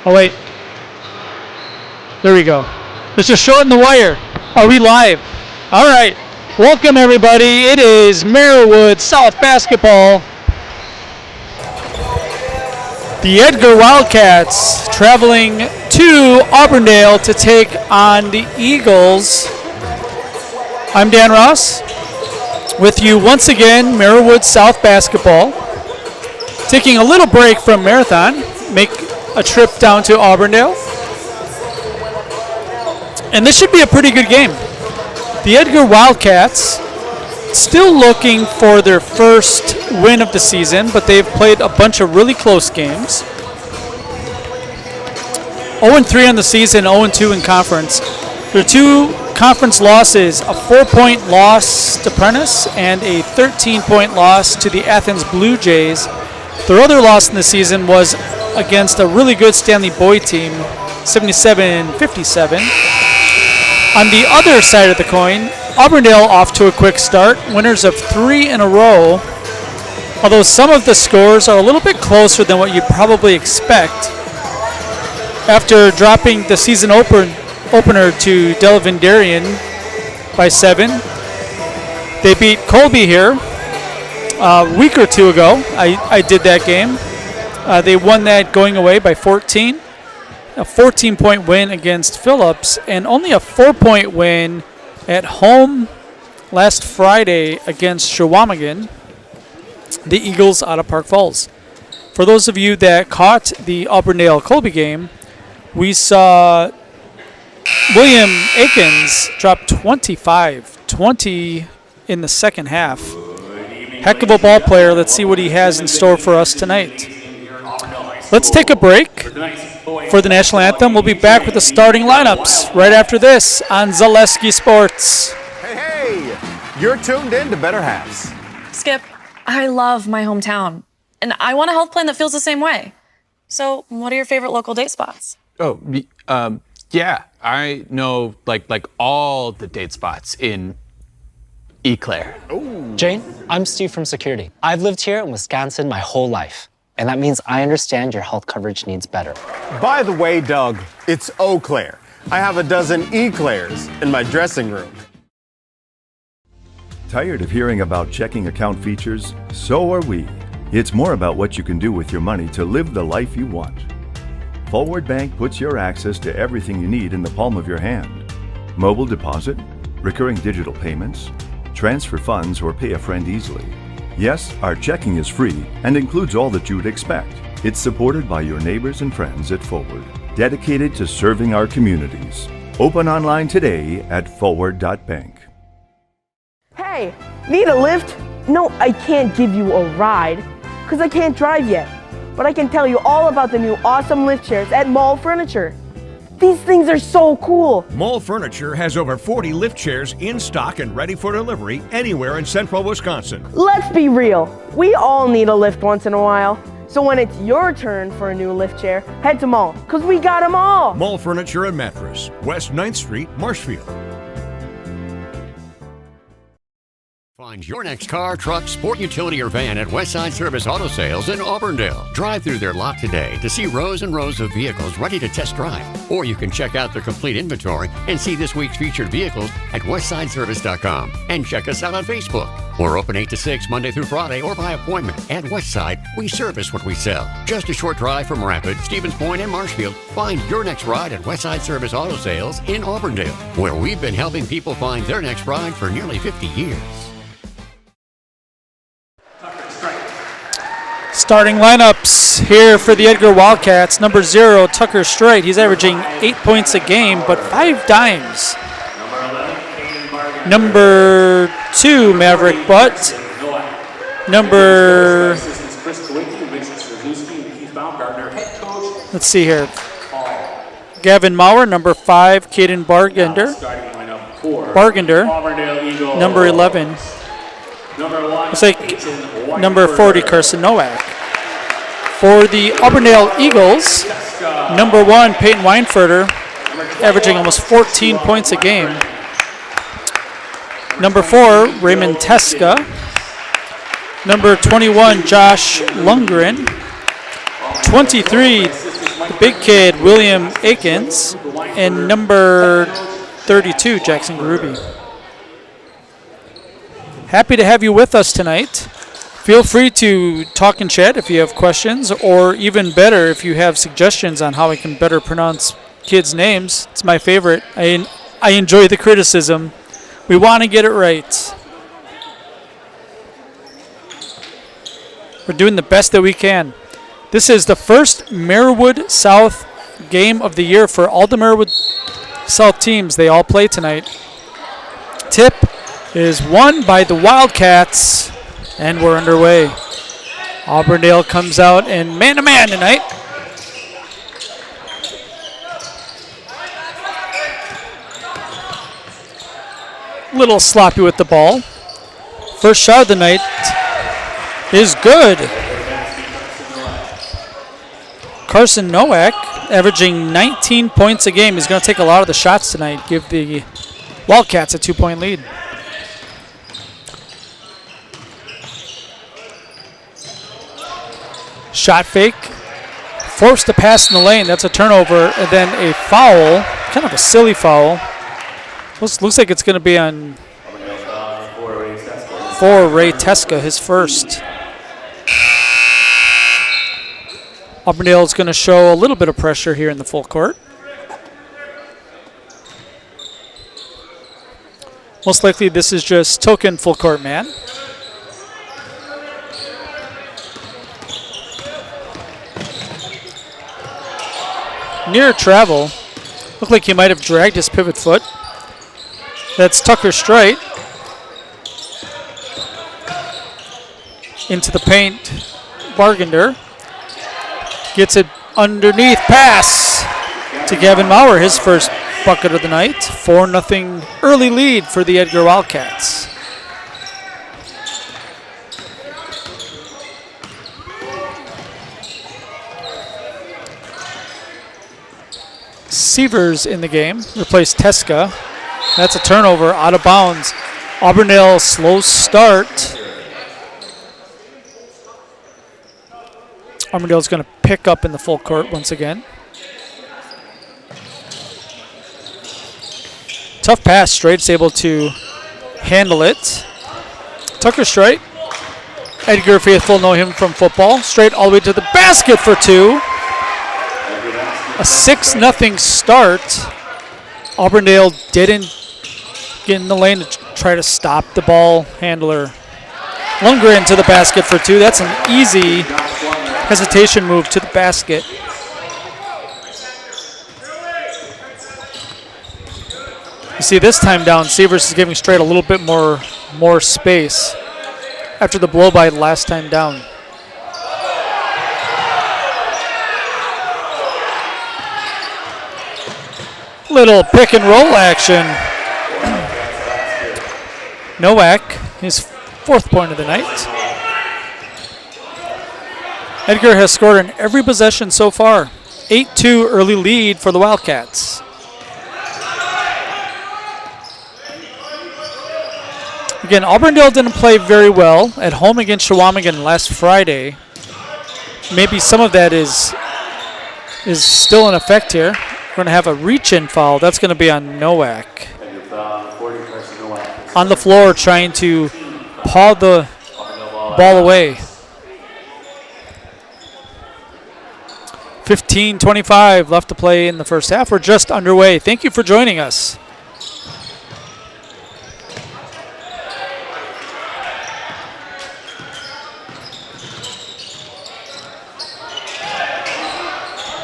Oh, wait. There we go. Let's just show it in the wire. Are we live? All right. Welcome, everybody. It is Merriwood South Basketball. The Edgar Wildcats traveling to Auburndale to take on the Eagles. I'm Dan Ross with you once again, Merriwood South Basketball. Taking a little break from Marathon, make a trip down to Auburndale. And this should be a pretty good game. The Edgar Wildcats still looking for their first win of the season, but they've played a bunch of really close games. 0-3 on the season, 0-2 in conference. Their two conference losses, a 4-point loss to Prentice and a 13-point loss to the Athens Blue Jays. Their other loss in the season was against a really good Stanley Boyd team, 77-57. On the other side of the coin, Auburndale off to a quick start, winners of 3 in a row, although some of the scores are a little bit closer than what you'd probably expect. After dropping the season opener to Delaware by 7, they beat Colby here a week or two ago. I did that game. They won that going away by 14. A 14-point win against Phillips, and only a 4-point win at home last Friday against Shawamigan, the Eagles out of Park Falls. For those of you that caught the Auburndale-Colby game, we saw William Akins drop 25-20 in the second half. Heck of a ball player. Let's see what he has in store for us tonight. Let's take a break for the national anthem. We'll be back with the starting lineups right after this on Zaleski Sports. Hey, you're tuned in to Better Halves. Skip, I love my hometown, and I want a health plan that feels the same way. So, what are your favorite local date spots? Oh, yeah, I know like all the date spots in Eau Claire. Ooh. Jane, I'm Steve from Security. I've lived here in Wisconsin my whole life, and that means I understand your health coverage needs better. By the way, Doug, it's Eau Claire. I have a dozen Eclairs in my dressing room. Tired of hearing about checking account features? So are we. It's more about what you can do with your money to live the life you want. Forward Bank puts your access to everything you need in the palm of your hand. Mobile deposit, recurring digital payments, transfer funds, or pay a friend easily. Yes, our checking is free and includes all that you would expect. It's supported by your neighbors and friends at Forward, dedicated to serving our communities. Open online today at forward.bank. Hey, need a lift? No, I can't give you a ride because I can't drive yet. But I can tell you all about the new awesome lift chairs at Mall Furniture. These things are so cool. Mall Furniture has over 40 lift chairs in stock and ready for delivery anywhere in central Wisconsin. Let's be real. We all need a lift once in a while. So when it's your turn for a new lift chair, head to Mall, because we got them all. Mall Furniture and Mattress, West 9th Street, Marshfield. Find your next car, truck, sport utility, or van at Westside Service Auto Sales in Auburndale. Drive through their lot today to see rows and rows of vehicles ready to test drive. Or you can check out their complete inventory and see this week's featured vehicles at westsideservice.com. And check us out on Facebook. We're open 8 to 6 Monday through Friday or by appointment. At Westside, we service what we sell. Just a short drive from Rapid, Stevens Point, and Marshfield. Find your next ride at Westside Service Auto Sales in Auburndale, where we've been helping people find their next ride for nearly 50 years. Starting lineups here for the Edgar Wildcats. Number 0, Tucker Straight. He's averaging 8 points a game, but 5 dimes. Number 2, Maverick Butt. Let's see here. Gavin Maurer. Number 5, Caden Bargender. Number 11. Looks like number 40, Carson Nowak. For the Auburndale Eagles, number 1, Peyton Weinfurter, averaging almost 14 points a game. Number 4, Raymond Teska. Number 21, Josh Lundgren. 23, the big kid, William Akins, and number 32, Jackson Garubi. Happy to have you with us tonight. Feel free to talk and chat if you have questions, or even better, if you have suggestions on how I can better pronounce kids' names. It's my favorite. I enjoy the criticism. We want to get it right. We're doing the best that we can. This is the first Marewood South game of the year for all the Marewood South teams. They all play tonight. Tip is won by the Wildcats, and we're underway. Auburndale comes out in man-to-man tonight. Little sloppy with the ball. First shot of the night is good. Carson Nowak averaging 19 points a game. He's going to take a lot of the shots tonight, give the Wildcats a 2-point lead. Shot fake. Forced to pass in the lane. That's a turnover. And then a foul. Kind of a silly foul. Looks like it's going to be on for Ray Teska, his first. Auburndale is going to show a little bit of pressure here in the full court. Most likely this is just token full court man. Near travel. Looked like he might have dragged his pivot foot. That's Tucker Strite. Into the paint. Bargender gets it underneath. Pass to Gavin Maurer, his first bucket of the night. 4-0 early lead for the Edgar Wildcats. Sievers in the game, replaced Teska. That's a turnover, out of bounds. Auburndale slow start. Auburndale's going to pick up in the full court once again. Tough pass, Straight's able to handle it. Tucker Strite. Edgar faithful know him from football. Straight all the way to the basket for two. A 6-0 start. Auburndale didn't get in the lane to try to stop the ball handler. Lundgren to the basket for two. That's an easy hesitation move to the basket. You see this time down, Sievers is giving Straight a little bit more space after the blow by last time down. Little pick and roll action. Nowak, his fourth point of the night. Edgar has scored in every possession so far. 8-2 early lead for the Wildcats. Again, Auburndale didn't play very well at home against Shawamigan last Friday. Maybe some of that is still in effect here. We're going to have a reach-in foul. That's going to be on Nowak. On the floor trying to paw the ball away. 15:25 left to play in the first half. We're just underway. Thank you for joining us.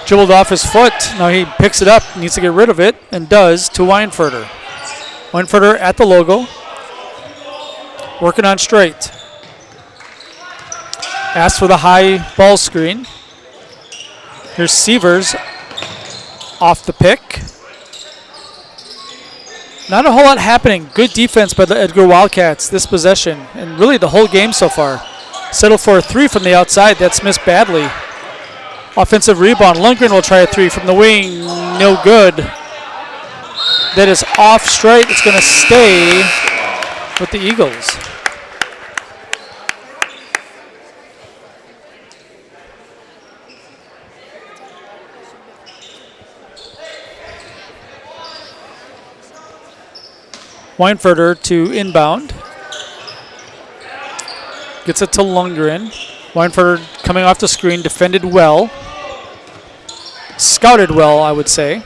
Dribbled off his foot. Now he picks it up, needs to get rid of it, and does to Weinfurter. Weinfurter at the logo. Working on Straight. Asks for the high ball screen. Here's Sievers off the pick. Not a whole lot happening. Good defense by the Edgar Wildcats this possession, and really the whole game so far. Settle for a three from the outside. That's missed badly. Offensive rebound. Lundgren will try a three from the wing. No good. That is off Straight. It's going to stay with the Eagles. Weinfurter to inbound. Gets it to Lundgren. Weinfurter coming off the screen, defended well. Scouted well, I would say.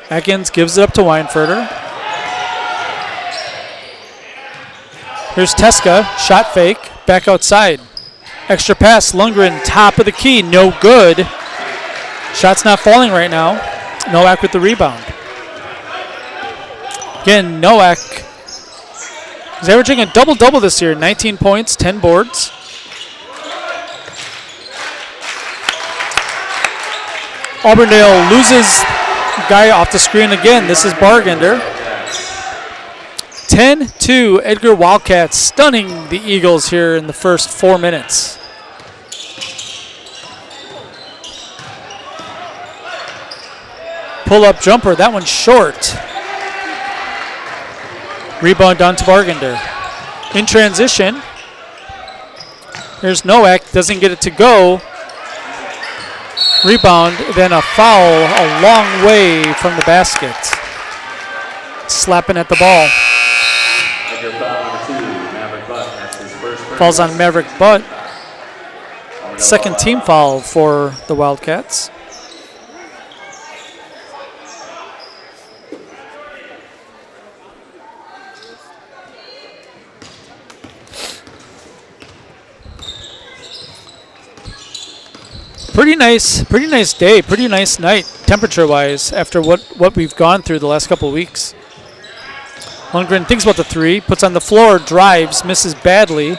Atkins gives it up to Weinfurter. Here's Teska, shot fake, back outside. Extra pass, Lundgren, top of the key, no good. Shot's not falling right now. Nowak with the rebound. Again, Nowak is averaging a double-double this year, 19 points, 10 boards. Auburndale loses guy off the screen again. This is Bargender. 10-2, Edgar Wildcats stunning the Eagles here in the first 4 minutes. Pull-up jumper, that one's short. Rebound down to Bargender. In transition, here's Nowak, doesn't get it to go. Rebound, then a foul a long way from the basket. Slapping at the ball. Falls on Maverick Butt. Second team foul for the Wildcats. Pretty nice day, pretty nice night, temperature-wise, after what we've gone through the last couple of weeks. Lundgren thinks about the three, puts on the floor, drives, misses badly.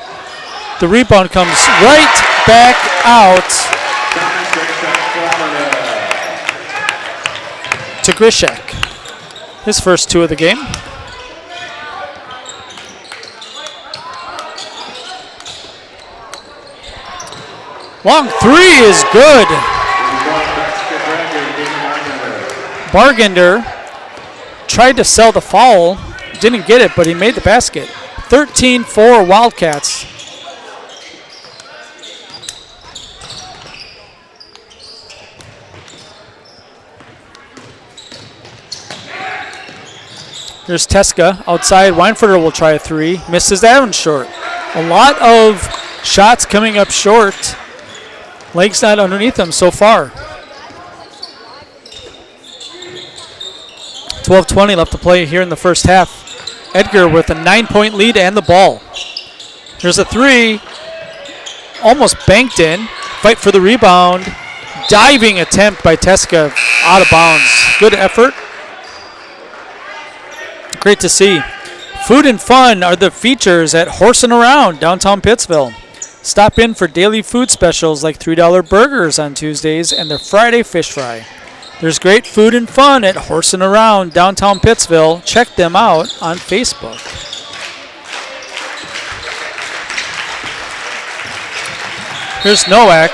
The rebound comes right back out to Grishek. His first two of the game. Long three is good. Bargender tried to sell the foul, didn't get it, but he made the basket. 13-4 Wildcats. Here's Teska outside. Weinfurter will try a three. Misses that one short. A lot of shots coming up short. Legs not underneath them so far. 12:20 left to play here in the first half. Edgar with a 9-point lead and the ball. Here's a three. Almost banked in. Fight for the rebound. Diving attempt by Teska. Out of bounds. Good effort. Great to see. Food and fun are the features at Horsin' Around, downtown Pittsville. Stop in for daily food specials like $3 burgers on Tuesdays and their Friday fish fry. There's great food and fun at Horsin' Around, downtown Pittsville. Check them out on Facebook. Here's Nowak.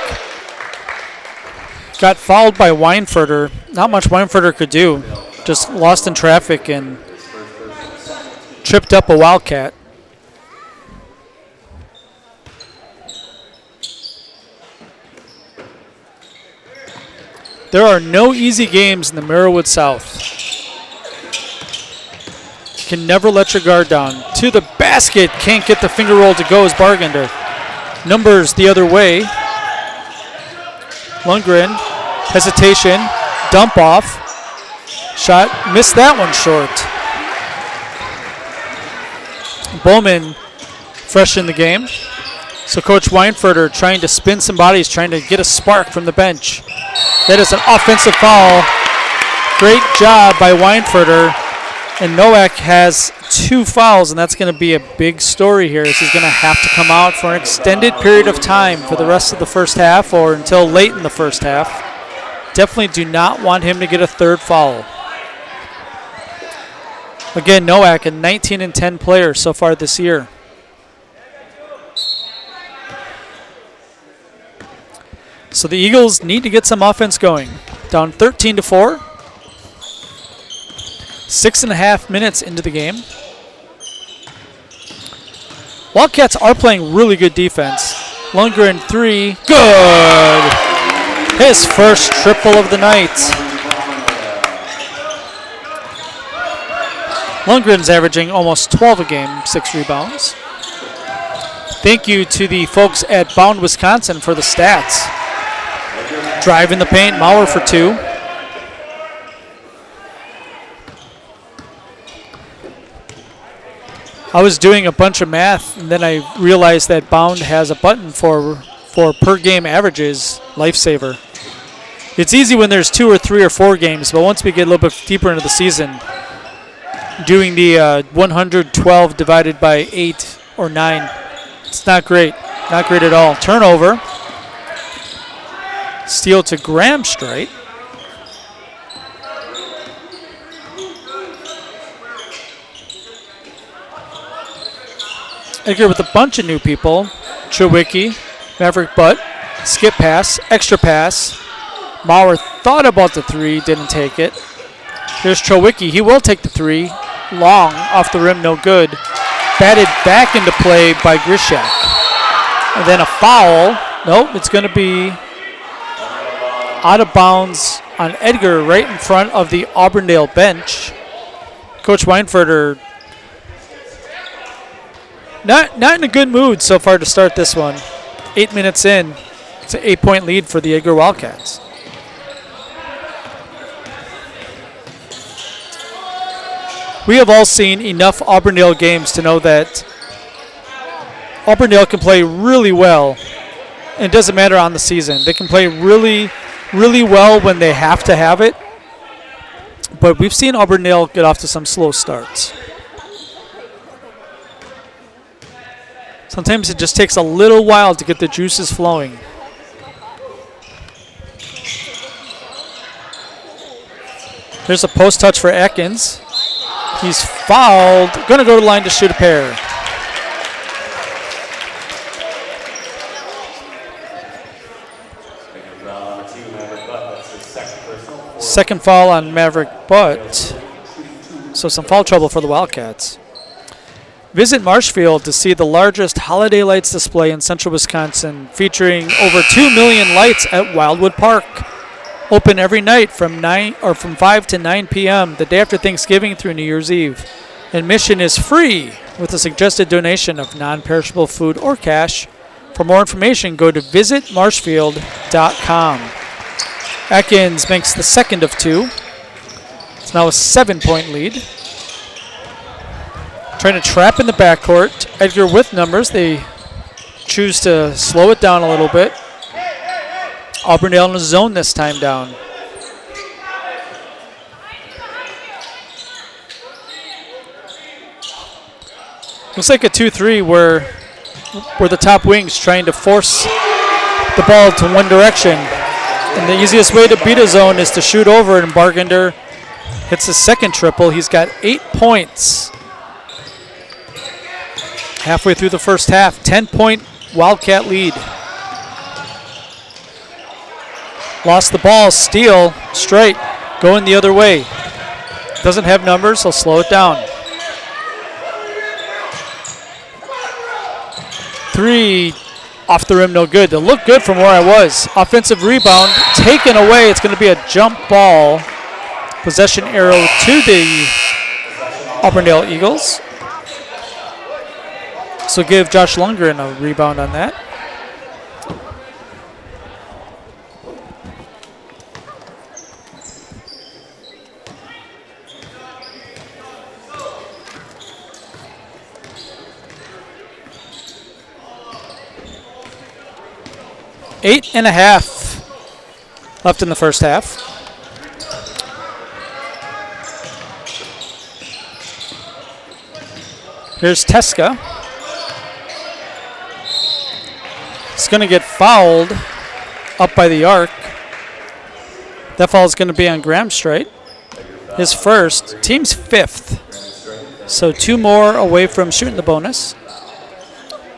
Got fouled by Weinfurter. Not much Weinfurter could do. Just lost in traffic and tripped up a Wildcat. There are no easy games in the Merriwood South. You can never let your guard down. To the basket, can't get the finger roll to go as Bargender. Numbers the other way. Lundgren, hesitation, dump off. Shot, missed that one short. Bowman, fresh in the game. So Coach Weinfurter trying to spin some bodies, trying to get a spark from the bench. That is an offensive foul. Great job by Weinfurter. And Nowak has 2 fouls, and that's going to be a big story here. As he's going to have to come out for an extended period of time for the rest of the first half or until late in the first half. Definitely do not want him to get a 3rd foul. Again, Nowak, a 19-10 player so far this year. So the Eagles need to get some offense going. Down 13-4. 6.5 minutes into the game. Wildcats are playing really good defense. Lundgren 3, good. His first triple of the night. Lundgren's averaging almost 12 a game, 6 rebounds. Thank you to the folks at Bound Wisconsin for the stats. Drive in the paint, Maurer for 2. I was doing a bunch of math, and then I realized that Bound has a button for per game averages, lifesaver. It's easy when there's 2 or 3 or 4 games, but once we get a little bit deeper into the season, doing the 112 divided by 8 or 9, it's not great. Not great at all. Turnover. Steal to Gramstreit. Edgar with a bunch of new people. Chewicki, Maverick Butt, skip pass, extra pass. Maurer thought about the 3, didn't take it. Here's Chewicki. He will take the 3. Long, off the rim, no good. Batted back into play by Grishak. And then a foul. Nope, it's going to be out of bounds on Edgar right in front of the Auburndale bench. Coach Weinfurter not in a good mood so far to start this one. 8 minutes in. It's an 8-point lead for the Edgar Wildcats. We have all seen enough Auburndale games to know that Auburndale can play really well. And it doesn't matter on the season. They can play really, really well when they have to have it. But we've seen Auburndale get off to some slow starts. Sometimes it just takes a little while to get the juices flowing. There's a post touch for Atkins. He's fouled. Going to go to the line to shoot a pair. Second foul on Maverick Butt. So some foul trouble for the Wildcats. Visit Marshfield to see the largest holiday lights display in central Wisconsin, featuring over 2 million lights at Wildwood Park. Open every night from 5 to 9 p.m. the day after Thanksgiving through New Year's Eve. Admission is free with a suggested donation of non-perishable food or cash. For more information, go to visitmarshfield.com. Atkins makes the second of 2. It's now a 7-point lead. Trying to trap in the backcourt. Edgar with numbers. They choose to slow it down a little bit. Auburndale in the zone this time down. Looks like a 2-3 where the top wing's trying to force the ball to one direction. And the easiest way to beat a zone is to shoot over it, and Bargender hits his second triple. He's got 8 points. Halfway through the first half, 10-point Wildcat lead. Lost the ball, steal, straight, going the other way. Doesn't have numbers, so slow it down. 3 off the rim, no good. They look good from where I was. Offensive rebound taken away. It's going to be a jump ball. Possession arrow to the Auburndale Eagles. So give Josh Lundgren a rebound on that. Eight and a half left in the first half. Here's Teska. He's going to get fouled up by the arc. That foul is going to be on Gramstreit. His first, team's 5th. So 2 more away from shooting the bonus.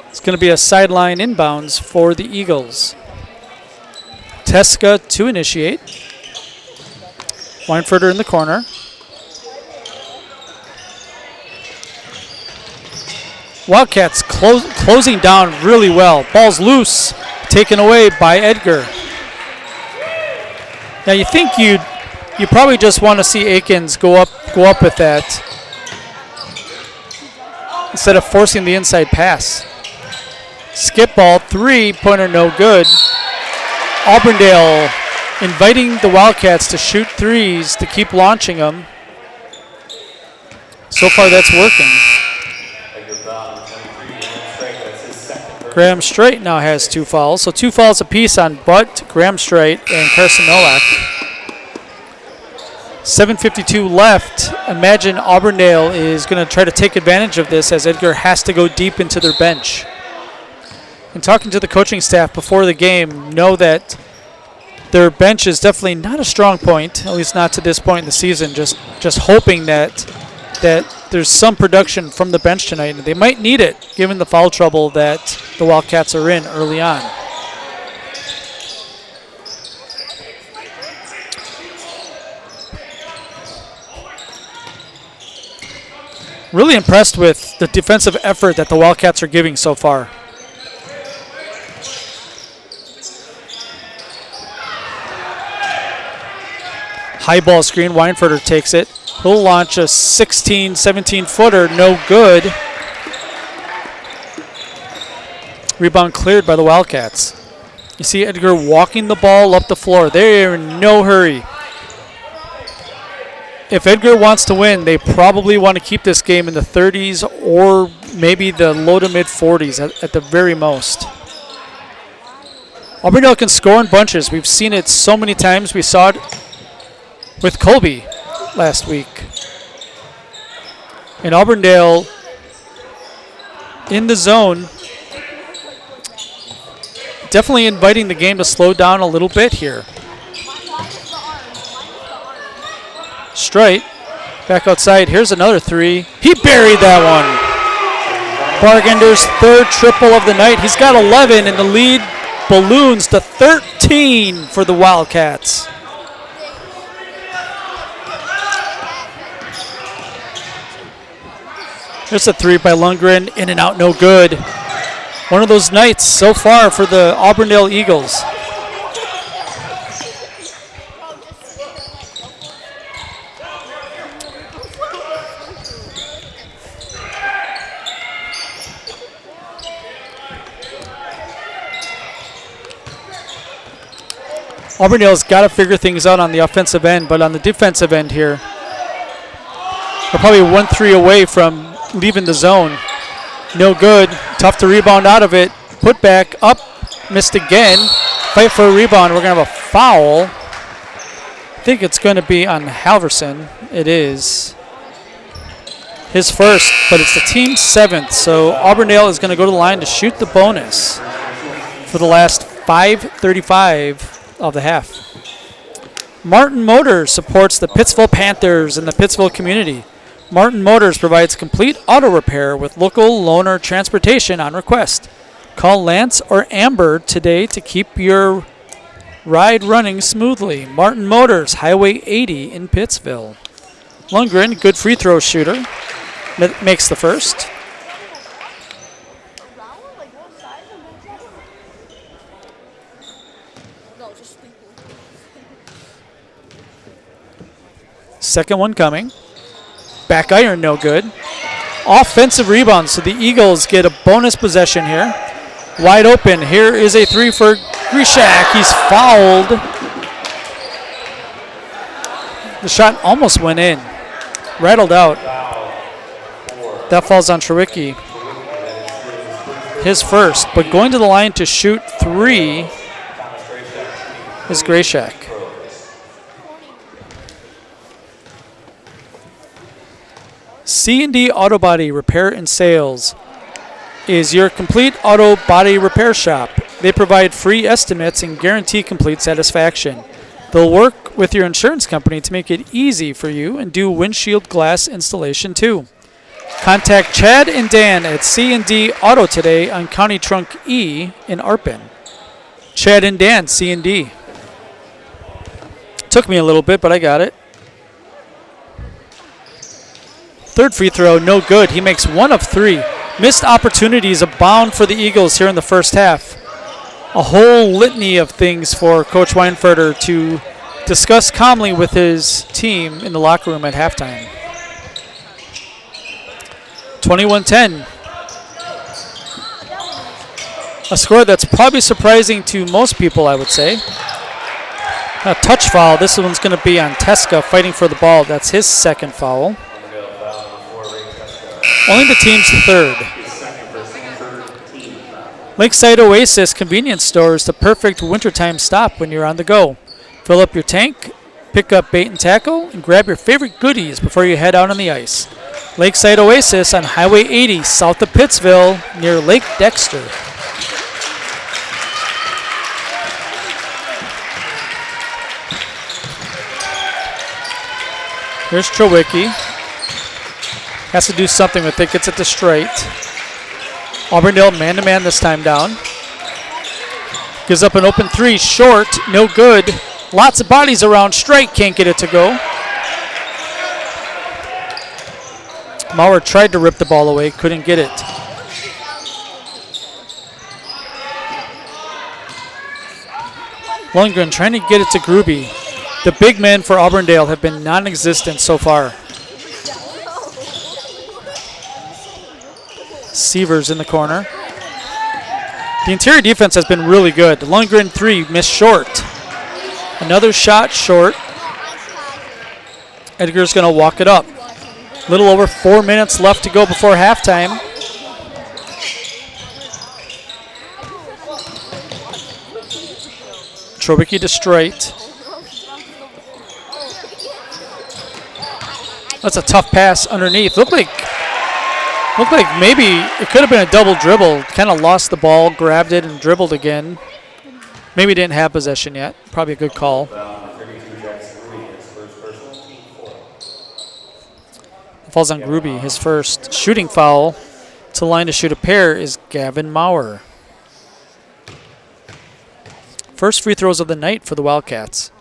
It's going to be a sideline inbounds for the Eagles. Teska to initiate. Weinfurter in the corner. Wildcats closing down really well. Ball's loose, taken away by Edgar. Now you think you probably just want to see Akins go up with that instead of forcing the inside pass. Skip ball, 3-pointer, no good. Auburndale inviting the Wildcats to shoot threes to keep launching them. So far that's working. Graham Strait now has 2 fouls. So 2 fouls apiece on Butt, Graham Strait, and Carson Nowak. 7:52 left. Imagine Auburndale is going to try to take advantage of this as Edgar has to go deep into their bench. And talking to the coaching staff before the game, know that their bench is definitely not a strong point, at least not to this point in the season. Just hoping that there's some production from the bench tonight. And they might need it, given the foul trouble that the Wildcats are in early on. Really impressed with the defensive effort that the Wildcats are giving so far. High ball screen, Weinfurter takes it. He'll launch a 16, 17-footer, no good. Rebound cleared by the Wildcats. You see Edgar walking the ball up the floor. They're in no hurry. If Edgar wants to win, they probably want to keep this game in the 30s or maybe the low to mid 40s at the very most. Auburndale can score in bunches. We've seen it so many times. We saw it with Colby last week. And Auburndale in the zone, definitely inviting the game to slow down a little bit here. Straight, back outside. Here's another 3. He buried that one. Bargender's 3rd triple of the night. He's got 11, and the lead balloons to 13 for the Wildcats. There's a 3 by Lundgren, in and out, no good. One of those nights so far for the Auburndale Eagles. Auburndale's got to figure things out on the offensive end, but on the defensive end here, they're probably 1 3 away from leaving the zone. No good. Tough to rebound out of it. Put back up. Missed again. Fight for a rebound. We're going to have a foul. I think it's going to be on Halverson. It is his first, but it's the team's 7th. So Auburndale is going to go to the line to shoot the bonus for the last 5:35 of the half. Martin Motors supports the Pittsville Panthers and the Pittsville community. Martin Motors provides complete auto repair with local loaner transportation on request. Call Lance or Amber today to keep your ride running smoothly. Martin Motors, Highway 80 in Pittsville. Lundgren, good free throw shooter, makes the first. Second one coming. Back iron, no good. Offensive rebound, so the Eagles get a bonus possession here. Wide open. Here is a 3 for Grishak. He's fouled. The shot almost went in. Rattled out. That falls on Trewicki. His first, but going to the line to shoot 3 is Grishak. C&D Auto Body Repair and Sales is your complete auto body repair shop. They provide free estimates and guarantee complete satisfaction. They'll work with your insurance company to make it easy for you and do windshield glass installation too. Contact Chad and Dan at C&D Auto today on County Trunk E in Arpin. Chad and Dan, C&D. Took me a little bit, but I got it. Third free throw, no good. He makes 1 of 3. Missed opportunities abound for the Eagles here in the first half. A whole litany of things for Coach Weinfurter to discuss calmly with his team in the locker room at halftime. 21-10. A score that's probably surprising to most people, I would say. A touch foul. This one's going to be on Teska fighting for the ball. That's his second foul. Only the team's third. Lakeside Oasis convenience store is the perfect wintertime stop when you're on the go. Fill up your tank, pick up bait and tackle, and grab your favorite goodies before you head out on the ice. Lakeside Oasis on Highway 80 south of Pittsville near Lake Dexter. Here's Trowicki. Has to do something with it, gets it to straight. Auburndale man-to-man this time down. Gives up an open three, short, no good. Lots of bodies around, straight, can't get it to go. Maurer tried to rip the ball away, couldn't get it. Lundgren trying to get it to Gruby. The big men for Auburndale have been non-existent so far. Sievers in the corner. The interior defense has been really good. Lundgren 3, missed short. Another shot short. Edgar's going to walk it up. A little over 4 minutes left to go before halftime. Trowicki to straight. That's a tough pass underneath. Looked like maybe it could have been a double dribble. Kind of lost the ball, grabbed it, and dribbled again. Maybe didn't have possession yet. Probably a good call. Falls on Gruby. His first shooting foul to the line to shoot a pair is Gavin Maurer. First free throws of the night for the Wildcats.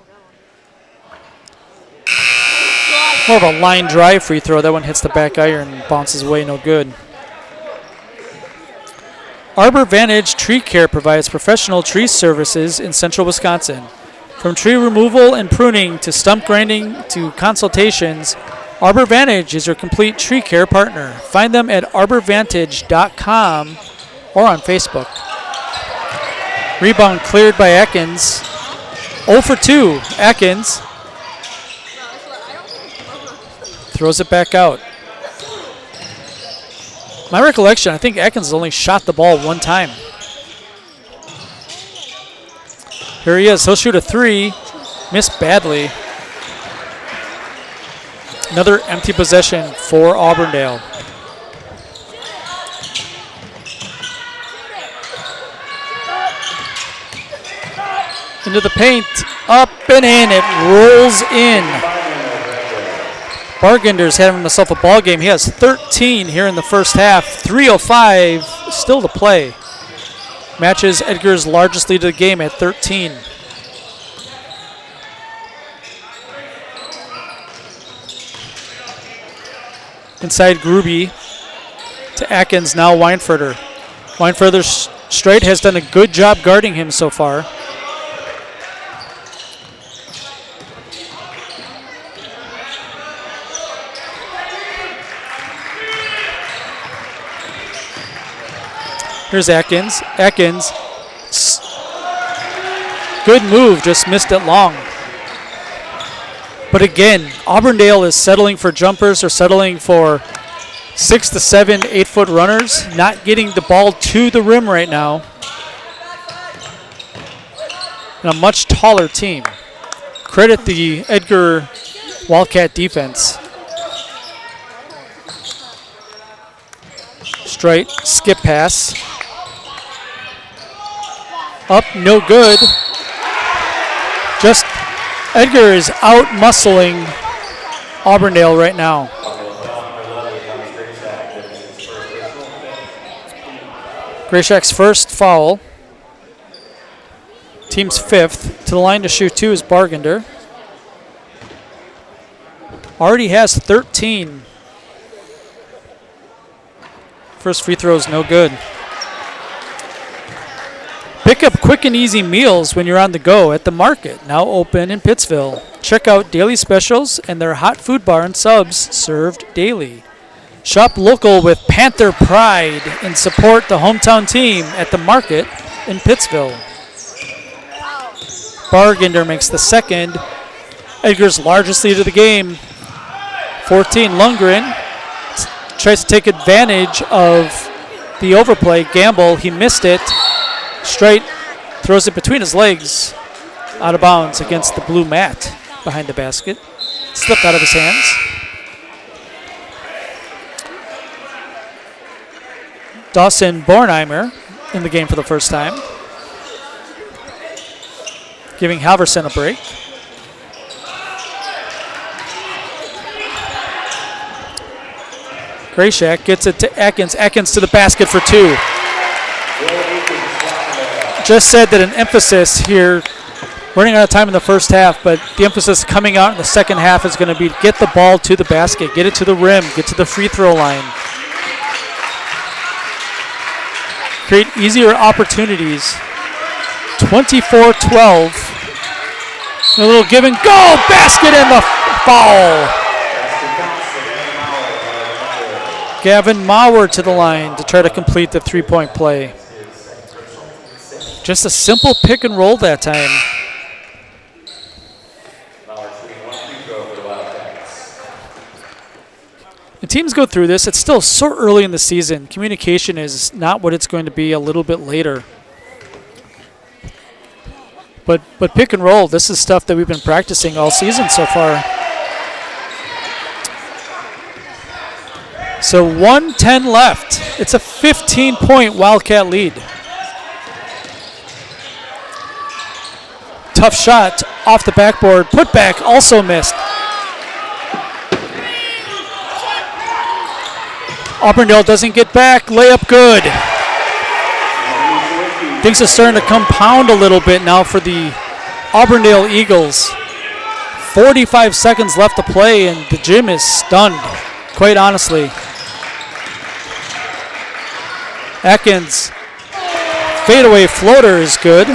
More of a line drive free throw. That one hits the back iron, bounces away, no good. Arbor Vantage Tree Care provides professional tree services in central Wisconsin. From tree removal and pruning to stump grinding to consultations, Arbor Vantage is your complete tree care partner. Find them at arborvantage.com or on Facebook. Rebound cleared by Atkins. 0 for 2. Atkins throws it back out. My recollection, I think Atkins has only shot the ball one time. Here he is. He'll shoot a 3. Missed badly. Another empty possession for Auburndale. Into the paint. Up and in. It rolls in. Bargender's having himself a ball game. He has 13 here in the first half. 3:05 still to play. Matches Edgar's largest lead of the game at 13. Inside Gruby to Atkins, now Weinfurter. Weinfurter straight has done a good job guarding him so far. Here's Atkins. Atkins, good move, just missed it long. But again, Auburndale is settling for jumpers or settling for 6 to 7, 8-foot runners, not getting the ball to the rim right now. And a much taller team. Credit the Edgar Wildcat defense. Straight, skip pass. Up, no good. Just Edgar is out-muscling Auburndale right now. Grayshak's first foul. Team's 5th. To the line to shoot 2 is Bargender. Already has 13. First free throw is no good. Pick Pick up quick and easy meals when you're on the go at the market, now open in Pittsville. Check out daily specials and their hot food bar and subs served daily. Shop local with Panther pride and support the hometown team at the market in Pittsville. Bargender makes the second. Edgar's largest lead of the game. 14, Lundgren tries to take advantage of the overplay. Gamble, he missed it. Straight throws it between his legs. Out of bounds against the blue mat behind the basket. Slipped out of his hands. Dawson Bornheimer in the game for the first time. Giving Halverson a break. Grayshak gets it to Atkins. Atkins to the basket for two. Just said that an emphasis here, running out of time in the first half, but the emphasis coming out in the second half is going to be to get the ball to the basket, get it to the rim, get to the free throw line. Create easier opportunities. 24-12. A little give and go. Basket and the foul. Gavin Maurer to the line to try to complete the three-point play. Just a simple pick and roll that time. The teams go through this. It's still so early in the season. Communication is not what it's going to be a little bit later. But pick and roll, this is stuff that we've been practicing all season so far. So 1:10 left. It's a 15-point Wildcat lead. Tough shot off the backboard. Put back also missed. Auburndale doesn't get back. Layup good. Things are starting to compound a little bit now for the Auburndale Eagles. 45 seconds left to play, and the gym is stunned, quite honestly. Atkins, fadeaway floater is good.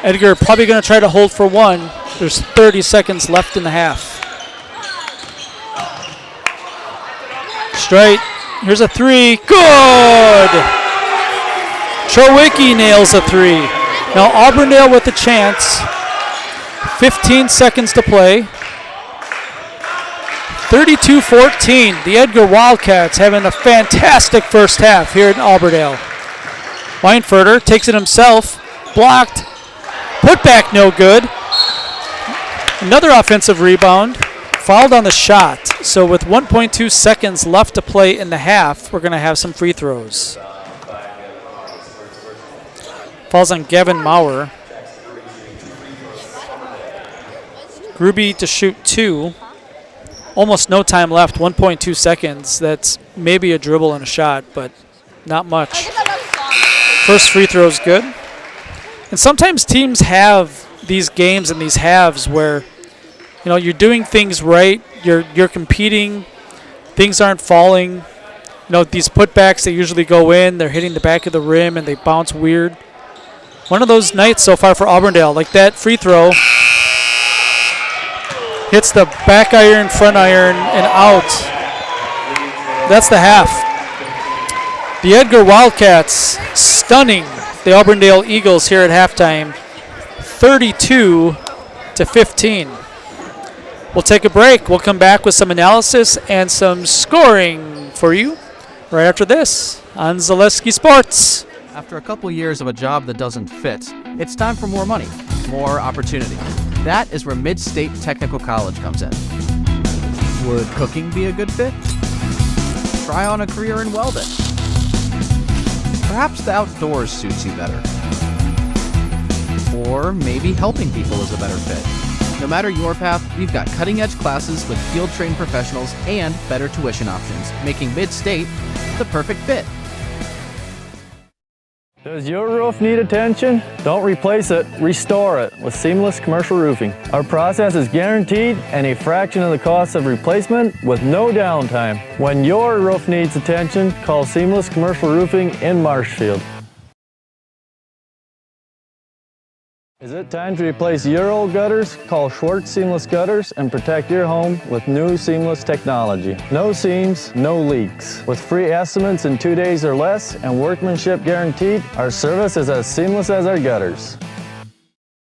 Edgar probably going to try to hold for one. There's 30 seconds left in the half. Straight. Here's a three. Good! Chowicki nails a three. Now Auburndale with a chance. 15 seconds to play. 32-14. The Edgar Wildcats having a fantastic first half here in Auburndale. Weinfurter takes it himself. Blocked. Put back no good. Another offensive rebound. Fouled on the shot. So with 1.2 seconds left to play in the half, we're going to have some free throws. Falls on Gavin Maurer. Gruby to shoot two. Almost no time left, 1.2 seconds. That's maybe a dribble and a shot, but not much. First free throw is good. And sometimes teams have these games and these halves where, you know, you're doing things right, you're competing, things aren't falling. You know, these putbacks, they usually go in, they're hitting the back of the rim and they bounce weird. One of those nights so far for Auburndale, like that free throw. Hits the back iron, front iron, and out. That's the half. The Edgar Wildcats stunning the Auburndale Eagles here at halftime, 32-15. We'll take a break. We'll come back with some analysis and some scoring for you right after this on Zaleski Sports. After a couple years of a job that doesn't fit, it's time for more money, more opportunity. That is where Mid-State Technical College comes in. Would cooking be a good fit? Try on a career in welding. Perhaps the outdoors suits you better. Or maybe helping people is a better fit. No matter your path, we've got cutting-edge classes with field-trained professionals and better tuition options, making Mid-State the perfect fit. Does your roof need attention? Don't replace it, restore it with Seamless Commercial Roofing. Our process is guaranteed and a fraction of the cost of replacement with no downtime. When your roof needs attention, call Seamless Commercial Roofing in Marshfield. Is it time to replace your old gutters? Call Schwartz Seamless Gutters and protect your home with new seamless technology. No seams, no leaks. With free estimates in 2 days or less and workmanship guaranteed, our service is as seamless as our gutters.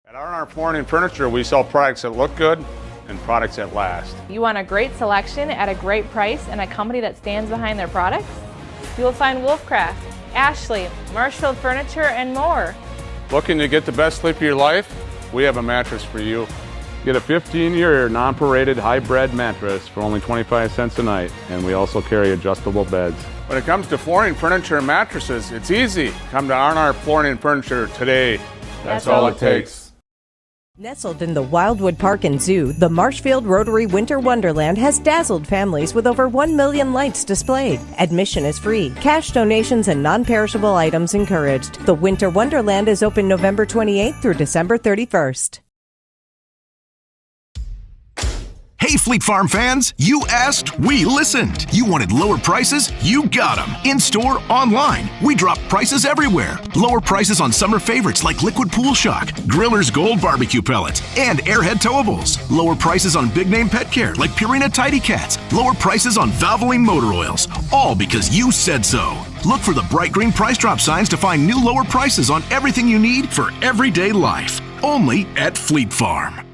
At R&R Flooring and Furniture, we sell products that look good and products that last. You want a great selection at a great price and a company that stands behind their products? You will find Wolfcraft, Ashley, Marshfield Furniture, and more. Looking to get the best sleep of your life? We have a mattress for you. Get a 15-year non-paraded hybrid mattress for only 25 cents a night, and we also carry adjustable beds. When it comes to flooring, furniture, and mattresses, it's easy. Come to R&R Flooring and Furniture today. That's all it takes. Nestled in the Wildwood Park and Zoo, the Marshfield Rotary Winter Wonderland has dazzled families with over 1 million lights displayed. Admission is free. Cash donations and non-perishable items encouraged. The Winter Wonderland is open November 28th through December 31st. Hey Fleet Farm fans, you asked, we listened. You wanted lower prices? You got them. In-store, online. We drop prices everywhere. Lower prices on summer favorites like Liquid Pool Shock, Griller's Gold Barbecue Pellets, and Airhead Towables. Lower prices on big name pet care like Purina Tidy Cats. Lower prices on Valvoline motor oils. All because you said so. Look for the bright green price drop signs to find new lower prices on everything you need for everyday life. Only at Fleet Farm.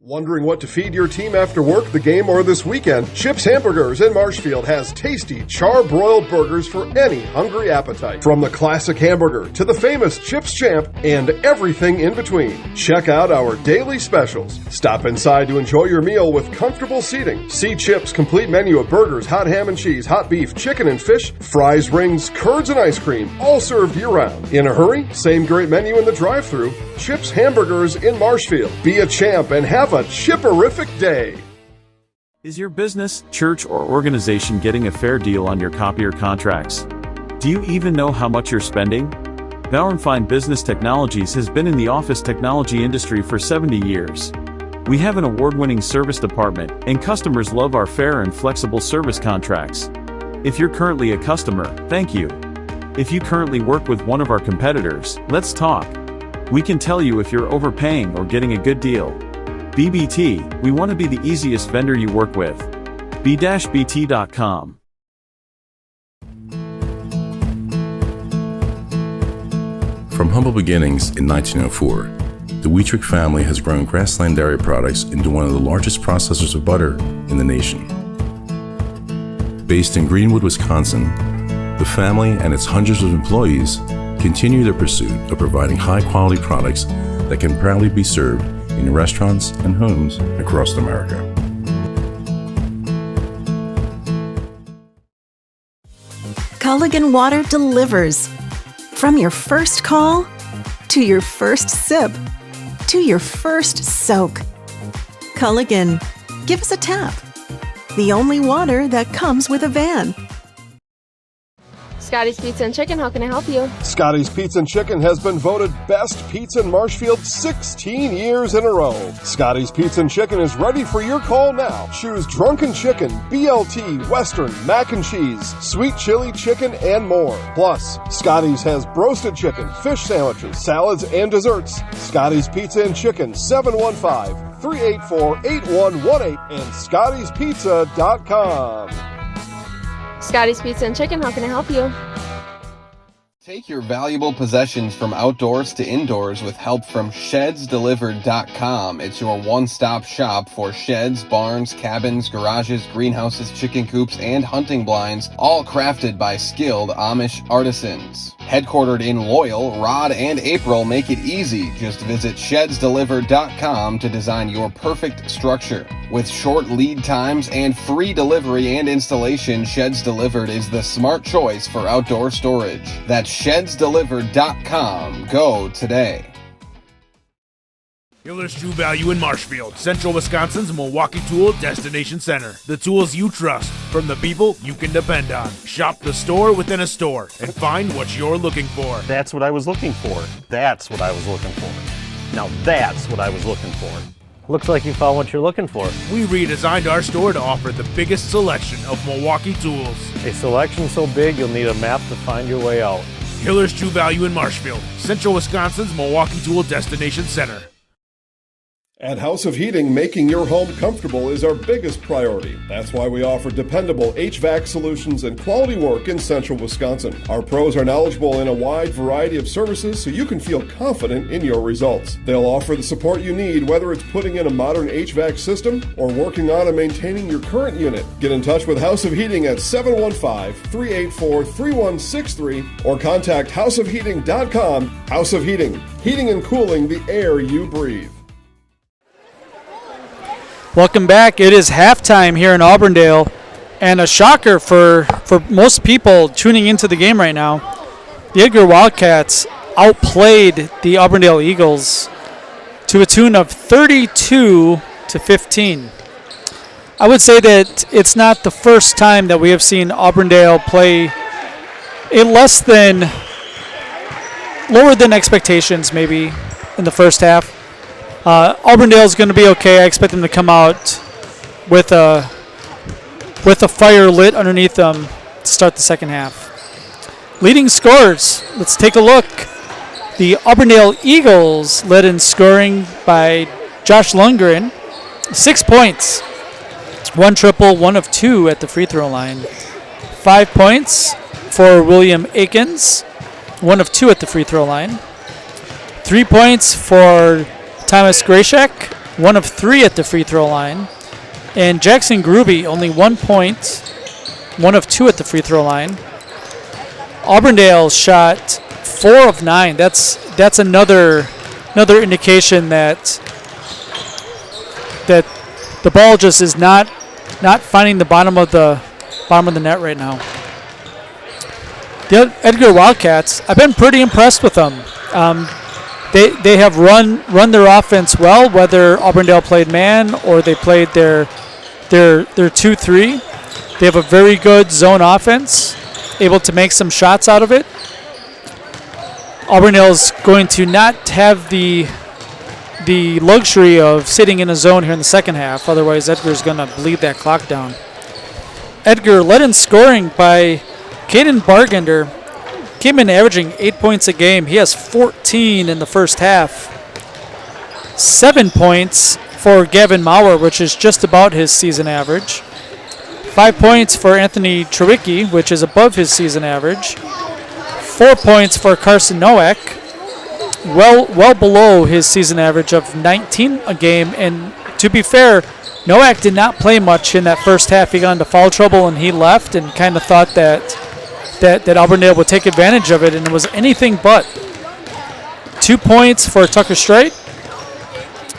Wondering what to feed your team after work, the game, or this weekend? Chips Hamburgers in Marshfield has tasty, char-broiled burgers for any hungry appetite. From the classic hamburger to the famous Chips Champ and everything in between. Check out our daily specials. Stop inside to enjoy your meal with comfortable seating. See Chips' complete menu of burgers, hot ham and cheese, hot beef, chicken and fish, fries, rings, curds, and ice cream, all served year-round. In a hurry? Same great menu in the drive-thru. Chips Hamburgers in Marshfield. Be a champ and have a chipperific day. Is your business, church, or organization getting a fair deal on your copier contracts? Do you even know how much you're spending? Bauer & Fine Business Technologies has been in the office technology industry for 70 years. We have an award-winning service department, and customers love our fair and flexible service contracts. If you're currently a customer, thank you. If you currently work with one of our competitors, let's talk. We can tell you if you're overpaying or getting a good deal. BBT, we want to be the easiest vendor you work with. b-bt.com. From humble beginnings in 1904, the Wheatrick family has grown Grassland Dairy Products into one of the largest processors of butter in the nation. Based in Greenwood, Wisconsin, the family and its hundreds of employees continue their pursuit of providing high-quality products that can proudly be served in restaurants and homes across America. Culligan Water delivers. From your first call, to your first sip, to your first soak. Culligan, give us a tap. The only water that comes with a van. Scotty's Pizza and Chicken, how can I help you? Scotty's Pizza and Chicken has been voted best pizza in Marshfield 16 years in a row. Scotty's Pizza and Chicken is ready for your call now. Choose drunken chicken, BLT, Western, mac and cheese, sweet chili chicken, and more. Plus, Scotty's has broasted chicken, fish sandwiches, salads, and desserts. Scotty's Pizza and Chicken, 715-384-8118 and scottyspizza.com. Scotty's Pizza and Chicken, how can I help you? Take your valuable possessions from outdoors to indoors with help from ShedsDelivered.com. It's your one-stop shop for sheds, barns, cabins, garages, greenhouses, chicken coops, and hunting blinds, all crafted by skilled Amish artisans. Headquartered in Loyal, Rod and April make it easy. Just visit ShedsDelivered.com to design your perfect structure. With short lead times and free delivery and installation, Sheds Delivered is the smart choice for outdoor storage. That's ShedsDelivered.com. Go today. Hiller's True Value in Marshfield, Central Wisconsin's Milwaukee Tool Destination Center. The tools you trust from the people you can depend on. Shop the store within a store and find what you're looking for. That's what I was looking for. That's what I was looking for. Now that's what I was looking for. Looks like you found what you're looking for. We redesigned our store to offer the biggest selection of Milwaukee tools. A selection so big you'll need a map to find your way out. Hiller's True Value in Marshfield, Central Wisconsin's Milwaukee Tool Destination Center. At House of Heating, making your home comfortable is our biggest priority. That's why we offer dependable HVAC solutions and quality work in Central Wisconsin. Our pros are knowledgeable in a wide variety of services so you can feel confident in your results. They'll offer the support you need, whether it's putting in a modern HVAC system or working on and maintaining your current unit. Get in touch with House of Heating at 715-384-3163 or contact houseofheating.com. House of Heating, heating and cooling the air you breathe. Welcome back. It is halftime here in Auburndale, and a shocker for most people tuning into the game right now. The Edgar Wildcats outplayed the Auburndale Eagles to a tune of 32-15. I would say that it's not the first time that we have seen Auburndale play a lower than expectations maybe in the first half. Auburndale's going to be okay. I expect them to come out with a fire lit underneath them to start the second half. Leading scorers, let's take a look. The Auburndale Eagles led in scoring by Josh Lundgren, 6 points. 1 triple, 1 of 2 at the free throw line. 5 points for William Akins, 1 of 2 at the free throw line. 3 points for Thomas Grayshek, 1 of 3 at the free throw line. And Jackson Gruby, only 1 point, 1 of 2 at the free throw line. Auburndale shot 4 of 9. That's another indication that the ball just is not finding the bottom of the net right now. The Edgar Wildcats, I've been pretty impressed with them. They have run their offense well, whether Auburndale played man or they played their 2-3. They have a very good zone offense, able to make some shots out of it. Auburndale's going to not have the luxury of sitting in a zone here in the second half. Otherwise, Edgar's going to bleed that clock down. Edgar led in scoring by Caden Bargender. Came in averaging 8 points a game. He has 14 in the first half. 7 points for Gavin Maurer, which is just about his season average. 5 points for Anthony Trewicki, which is above his season average. 4 points for Carson Nowak, well below his season average of 19 a game. And to be fair, Nowak did not play much in that first half. He got into foul trouble and he left and kind of thought that Auburndale would take advantage of it, and it was anything but. 2 points for Tucker Straight,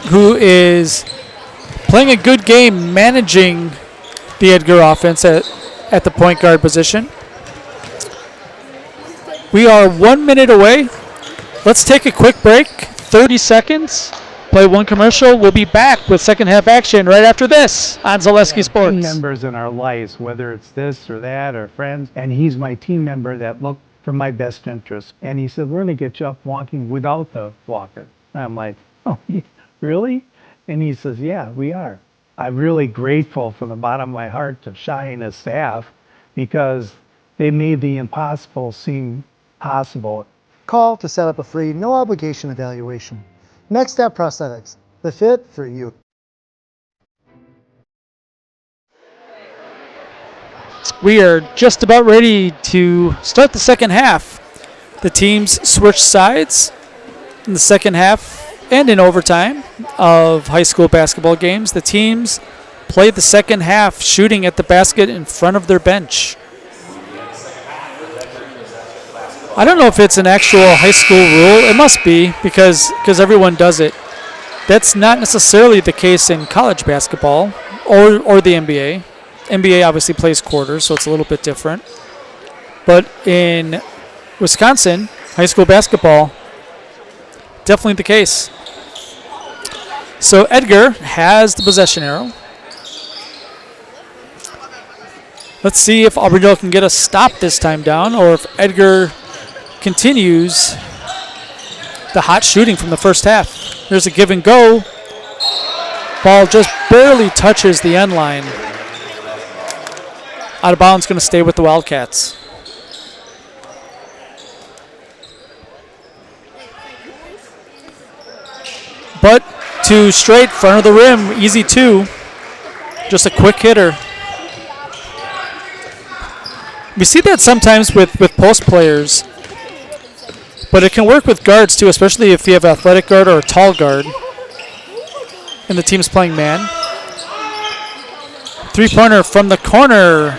who is playing a good game managing the Edgar offense at the point guard position. We are 1 minute away. Let's take a quick break, 30 seconds. Play one commercial. We'll be back with second half action right after this on Zaleski Sports. Team members in our lives, whether it's this or that or friends, and he's my team member that looked for my best interest. And he said, we're going to get you up walking without the walker. And I'm like, oh, really? And he says, yeah, we are. I'm really grateful from the bottom of my heart to Shai and his staff because they made the impossible seem possible. Call to set up a free, no obligation evaluation. Next Step Prosthetics, the fit for you. We are just about ready to start the second half. The teams switch sides in the second half and in overtime of high school basketball games. The teams play the second half shooting at the basket in front of their bench. I don't know if it's an actual high school rule. It must be because everyone does it. That's not necessarily the case in college basketball or the NBA. NBA obviously plays quarters, so it's a little bit different. But in Wisconsin, high school basketball, definitely the case. So Edgar has the possession arrow. Let's see if Auburndale can get a stop this time down or if Edgar continues the hot shooting from the first half. There's a give and go. Ball just barely touches the end line. Out of bounds, going to stay with the Wildcats. but to straight, front of the rim, easy two. Just a quick hitter. We see that sometimes with post players, but it can work with guards too, especially if you have an athletic guard or a tall guard and the team's playing man. Three-pointer from the corner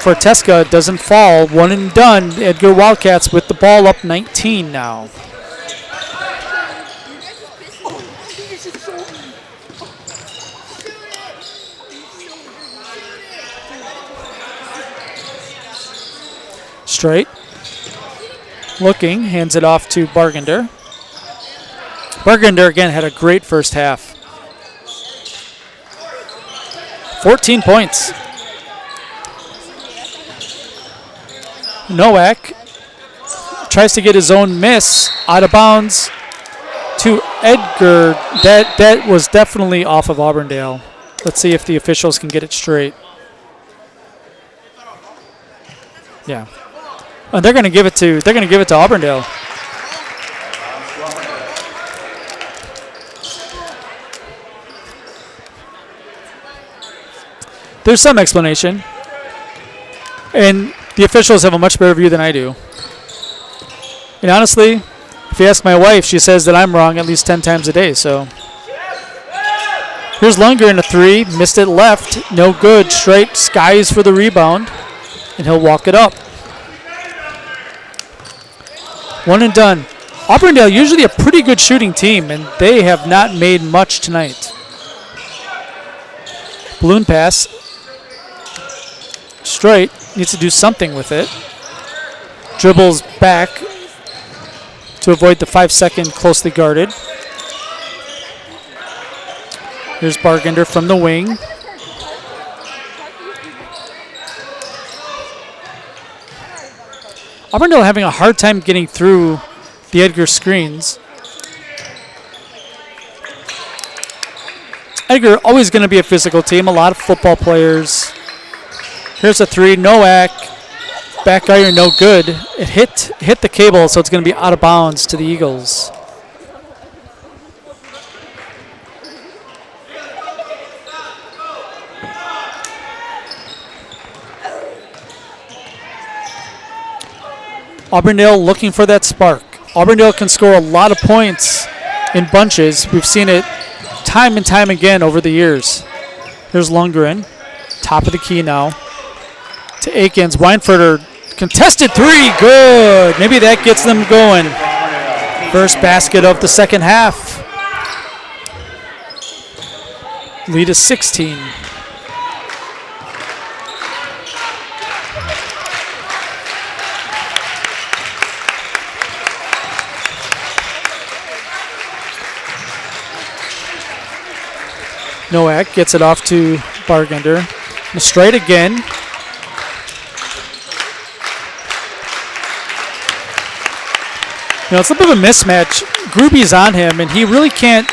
for Teska doesn't fall. One and done. Edgar Wildcats with the ball up 19 now. Straight. Looking, hands it off to Bargender. Bargender again had a great first half. 14 points. Nowak tries to get his own miss out of bounds to Edgar. That was definitely off of Auburndale. Let's see if the officials can get it straight. Yeah. And they're going to give it to Auburndale. There's some explanation. And the officials have a much better view than I do. And honestly, if you ask my wife, she says that I'm wrong at least 10 times a day. So here's Lundgren, a three. Missed it left. No good. Straight. Skies for the rebound. And he'll walk it up. One and done. Auburndale usually a pretty good shooting team, and they have not made much tonight. Balloon pass. Straight. Needs to do something with it. Dribbles back to avoid the 5-second closely guarded. Here's Bargender from the wing. Auburndale having a hard time getting through the Edgar screens. Edgar always going to be a physical team, a lot of football players. Here's a three, Nowak, back iron, no good. It hit the cable, so it's going to be out of bounds to the Eagles. Auburndale looking for that spark. Auburndale can score a lot of points in bunches. We've seen it time and time again over the years. Here's Lundgren, top of the key now. To Akins, Weinfurter, contested three, good. Maybe that gets them going. First basket of the second half. Lead is 16. Nowak gets it off to Bargender. Straight again. You know, it's a bit of a mismatch. Gruby's on him, and he really can't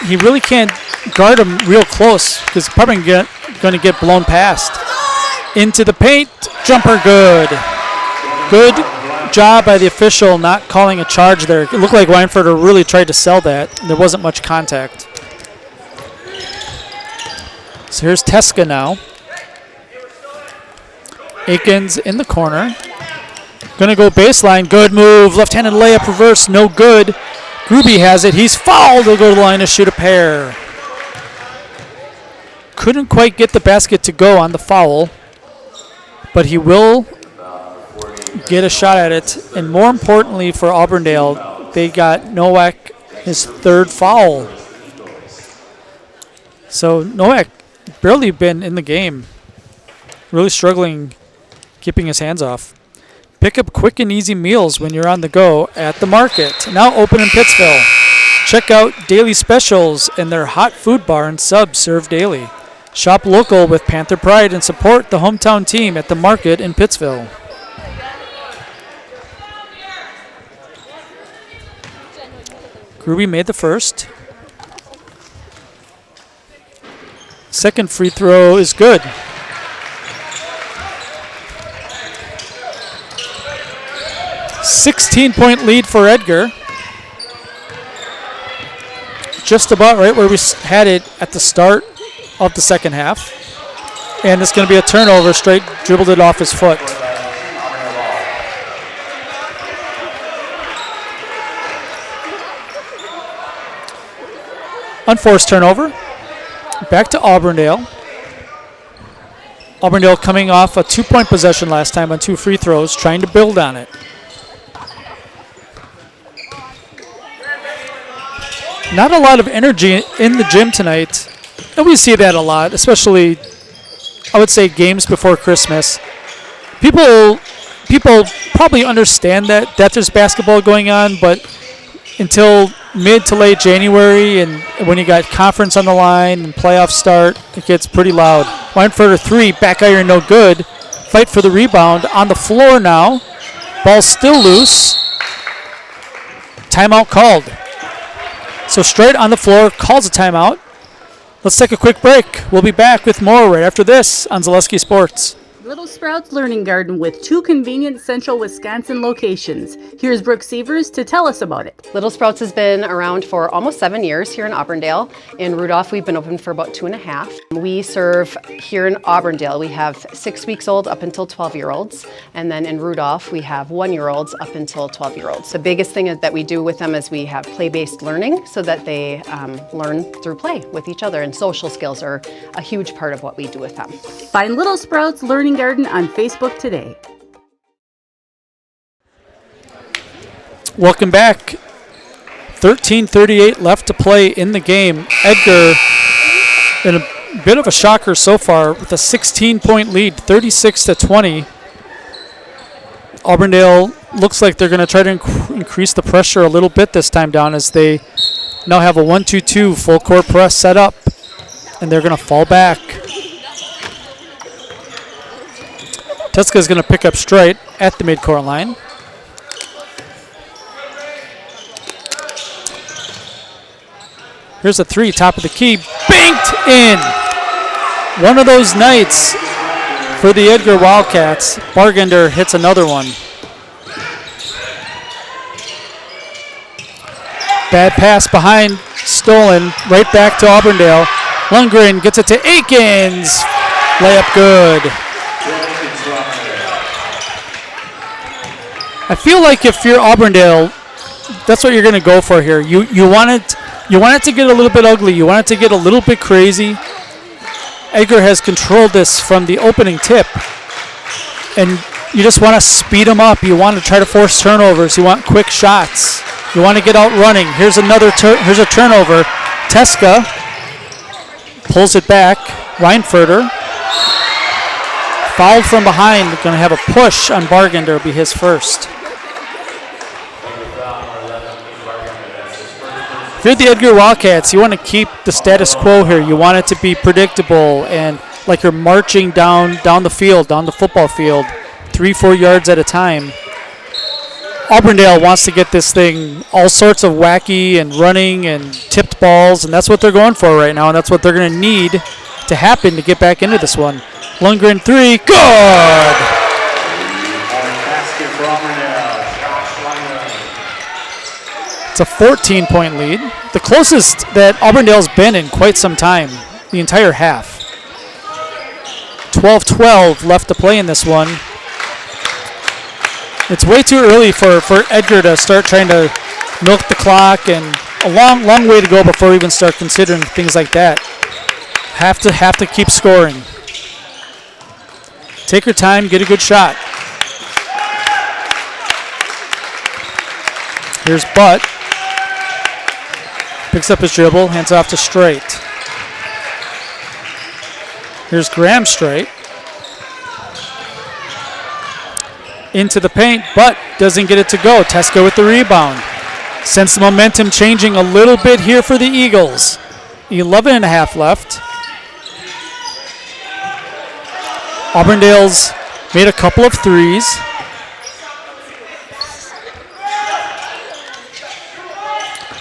guard him real close because he's probably going to get blown past. Into the paint, jumper good. Good job by the official not calling a charge there. It looked like Weinfurter really tried to sell that. There wasn't much contact. So here's Teska now. Akins in the corner. Gonna go baseline. Good move. Left-handed layup reverse. No good. Gruby has it. He's fouled. He'll go to the line to shoot a pair. Couldn't quite get the basket to go on the foul, but he will get a shot at it. And more importantly for Auburndale, they got Nowak his third foul. So Nowak barely been in the game. Really struggling keeping his hands off. Pick up quick and easy meals when you're on the go at the market. Now open in Pittsville. Check out daily specials and their hot food bar and subs served daily. Shop local with Panther Pride and support the hometown team at the market in Pittsville. Gruby made the first. Second free throw is good. .16 lead for Edgar. just about right where we had it at the start of the second half. And it's going to be a turnover, straight dribbled it off his foot. Unforced turnover. Back to Auburndale. Auburndale coming off a 2-point possession last time on 2 free throws, trying to build on it. Not a lot of energy in the gym tonight, and we see that a lot, especially, I would say, games before Christmas. People probably understand that there's basketball going on, but until mid to late January, and when you got conference on the line and playoffs start, it gets pretty loud. Weinfurter 3, back iron no good. Fight for the rebound on the floor now. Ball still loose. Timeout called. So straight on the floor, calls a timeout. Let's take a quick break. We'll be back with more right after this on Zaleski Sports. Little Sprouts Learning Garden with 2 convenient central Wisconsin locations. Here's Brooke Sievers to tell us about it. Little Sprouts has been around for almost 7 years here in Auburndale. In Rudolph, we've been open for about 2.5. We serve here in Auburndale, we have 6 weeks old up until 12-year-olds. And then in Rudolph, we have 1-year-olds up until 12-year-olds. The biggest thing that we do with them is we have play-based learning so that they learn through play with each other. And social skills are a huge part of what we do with them. Find Little Sprouts Learning Garden on Facebook today. Welcome back. 13:38 left to play in the game. Edgar in a bit of a shocker so far with a 16-point lead, 36-20. Auburndale looks like they're going to try to increase the pressure a little bit this time down as they now have a 1-2-2 full court press set up, and they're going to fall back. Teska is going to pick up straight at the midcourt line. Here's a 3, top of the key, banked in. One of those nights for the Edgar Wildcats. Bargender hits another one. Bad pass behind, stolen, right back to Auburndale. Lundgren gets it to Akins. Layup good. I feel like if you're Auburndale, that's what you're going to go for here. You want it to get a little bit ugly. You want it to get a little bit crazy. Edgar has controlled this from the opening tip, and you just want to speed them up. You want to try to force turnovers. You want quick shots. You want to get out running. Here's here's a turnover. Teska pulls it back. Weinfurter fouled from behind. Going to have a push on Bargender. It'll be his first. If you're the Edgar Wildcats, you want to keep the status quo here. You want it to be predictable and like you're marching down the field, down the football field, 3-4 yards at a time. Auburndale wants to get this thing all sorts of wacky and running and tipped balls, and that's what they're going for right now, and that's what they're going to need to happen to get back into this one. Lundgren 3, good! It's a 14-point lead, the closest that Auburndale's been in quite some time, the entire half. 12-12 left to play in this one. It's way too early for Edgar to start trying to milk the clock, and a long way to go before we even start considering things like that. Have to keep scoring. Take your time, get a good shot. Here's Butt. Picks up his dribble, hands off to Straight. Here's Graham Straight. Into the paint, but doesn't get it to go. Teska with the rebound. Sense the momentum changing a little bit here for the Eagles. 11.5 left. Auburndale's made a couple of threes.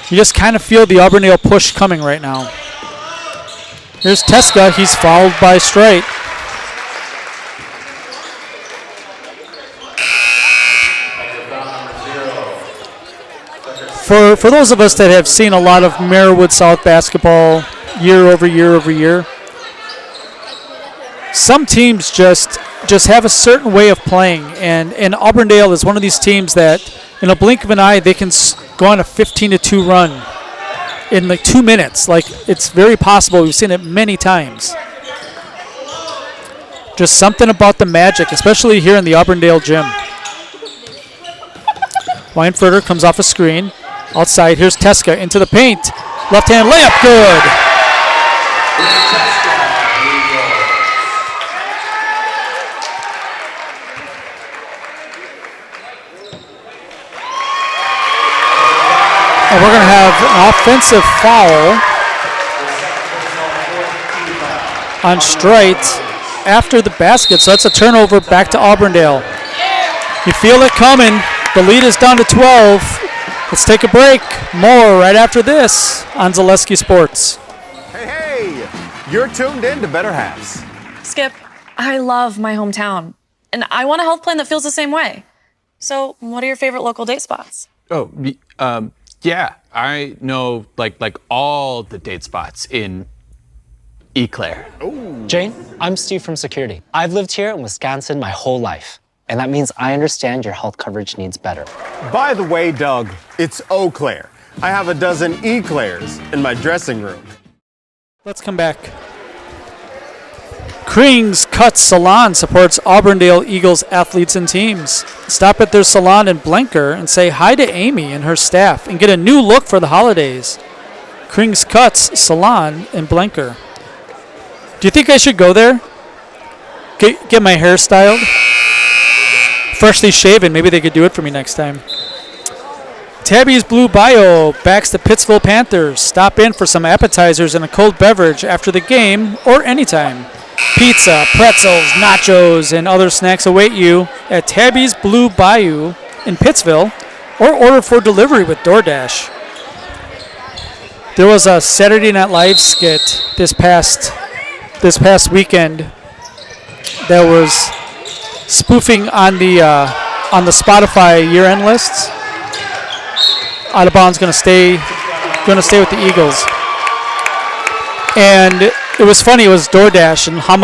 You just kind of feel the Auburndale push coming right now. Here's Teska. He's fouled by Straight. For those of us that have seen a lot of Marywood South basketball year over year over year, some teams just have a certain way of playing, and Auburndale is one of these teams that in a blink of an eye they can go on a 15-2 run in like 2 minutes. Like, it's very possible. We've seen it many times. Just something about the magic, especially here in the Auburndale gym. Weinfurter comes off a screen. Outside, here's Teska into the paint. Left-hand layup, good. And we're going to have an offensive foul on Streit after the basket. So that's a turnover back to Auburndale. You feel it coming. The lead is down to 12. Let's take a break. More right after this on Zaleski Sports. Hey, you're tuned in to Better Halves. Skip, I love my hometown, and I want a health plan that feels the same way. So what are your favorite local date spots? Oh, yeah, I know like all the date spots in Eau Claire. Jane, I'm Steve from security. I've lived here in Wisconsin my whole life, and that means I understand your health coverage needs better. By the way, Doug, it's Eau Claire. I have a dozen Eclairs in my dressing room. Let's come back. Kring's Cut Salon supports Auburndale Eagles athletes and teams. Stop at their salon in Blenker and say hi to Amy and her staff and get a new look for the holidays. Kring's Cuts Salon in Blenker. Do you think I should go there? Get my hair styled? Freshly shaven. Maybe they could do it for me next time. Tabby's Blue Bio backs the Pittsville Panthers. Stop in for some appetizers and a cold beverage after the game or anytime. Pizza, pretzels, nachos, and other snacks await you at Tabby's Blue Bayou in Pittsville, or order for delivery with DoorDash. There was a Saturday Night Live skit this past weekend that was spoofing on the Spotify year-end lists. Out of Bounds going to stay with the Eagles, and it was funny. It was DoorDash, and how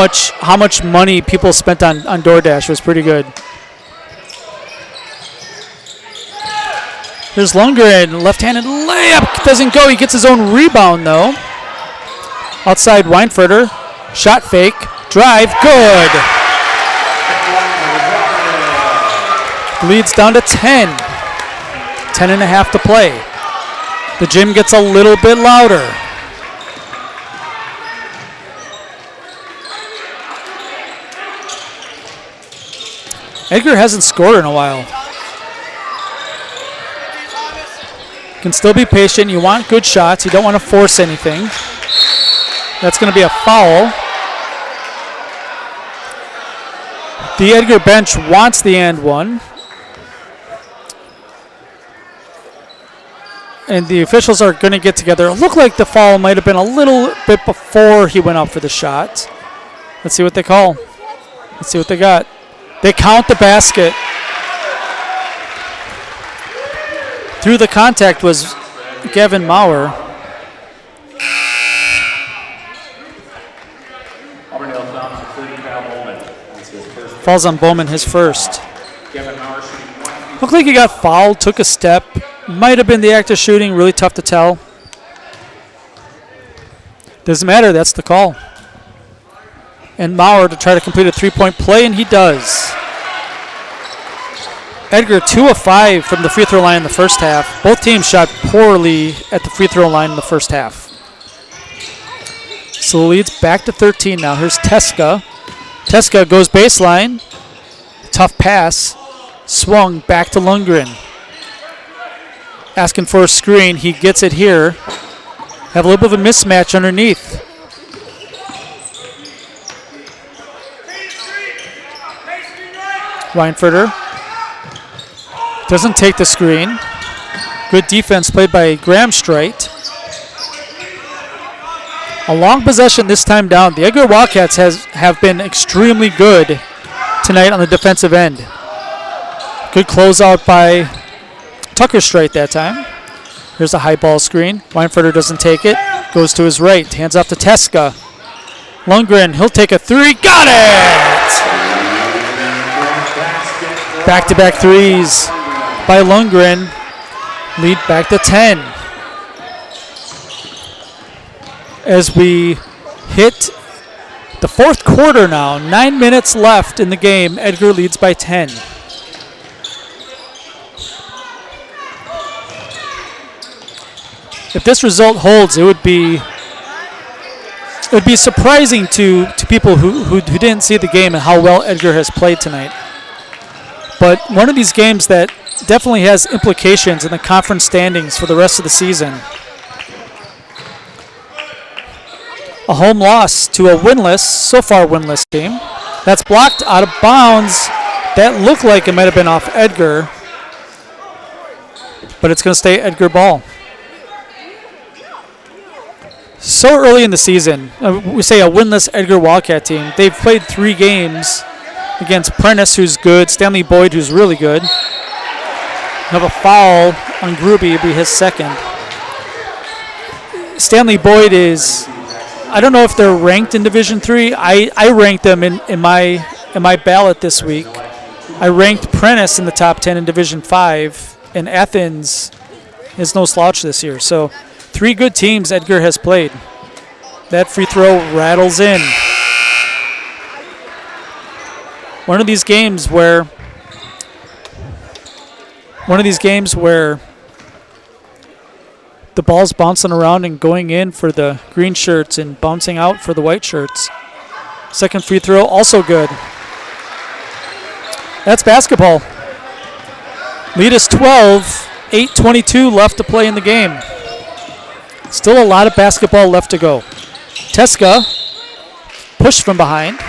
much money people spent on DoorDash was pretty good. There's Lundgren, left-handed layup, doesn't go. He gets his own rebound though. Outside Weinfurter, shot fake, drive, good. Leads down to 10. 10.5 to play. The gym gets a little bit louder. Edgar hasn't scored in a while. Can still be patient. You want good shots. You don't want to force anything. That's going to be a foul. The Edgar bench wants the and one. And the officials are going to get together. It looked like the foul might have been a little bit before he went up for the shot. Let's see what they call. Let's see what they got. They count the basket. Through the contact was Gavin Maurer. Falls on Bowman, his first. Looked like he got fouled, took a step. Might have been the act of shooting, really tough to tell. Doesn't matter, that's the call. And Maurer to try to complete a three-point play, and he does. Edgar 2 of 5 from the free throw line in the first half. Both teams shot poorly at the free throw line in the first half. So the lead's back to 13 now. Here's Teska. Teska goes baseline. Tough pass. Swung back to Lundgren. Asking for a screen. He gets it here. Have a little bit of a mismatch underneath. Weinfurter doesn't take the screen. Good defense played by Graham Streit. A long possession this time down. The Edgar Wildcats have been extremely good tonight on the defensive end. Good closeout by Tucker Streit that time. Here's a high ball screen. Weinfurter doesn't take it. Goes to his right. Hands off to Teska. Lundgren, he'll take a three. Got it! Back-to-back threes by Lundgren. Lead back to 10. As we hit the fourth quarter now, 9 minutes left in the game. Edgar leads by 10. If this result holds, it would be surprising to people who didn't see the game and how well Edgar has played tonight. But one of these games that definitely has implications in the conference standings for the rest of the season. A home loss to a so far winless team. That's blocked out of bounds. That looked like it might have been off Edgar, but it's going to stay Edgar ball. So early in the season, we say a winless Edgar Wildcat team. They've played 3 games against Prentice, who's good, Stanley Boyd, who's really good. Have a foul on Gruby, it'll be his second. Stanley Boyd is, I don't know if they're ranked in Division III. I ranked them in my ballot this week. I ranked Prentice in the top 10 in Division V, and Athens is no slouch this year. So 3 good teams Edgar has played. That free throw rattles in. One of these games where the ball's bouncing around and going in for the green shirts and bouncing out for the white shirts. Second free throw, also good. That's basketball. Lead is 12, 8:22 left to play in the game. Still a lot of basketball left to go. Teska pushed from behind.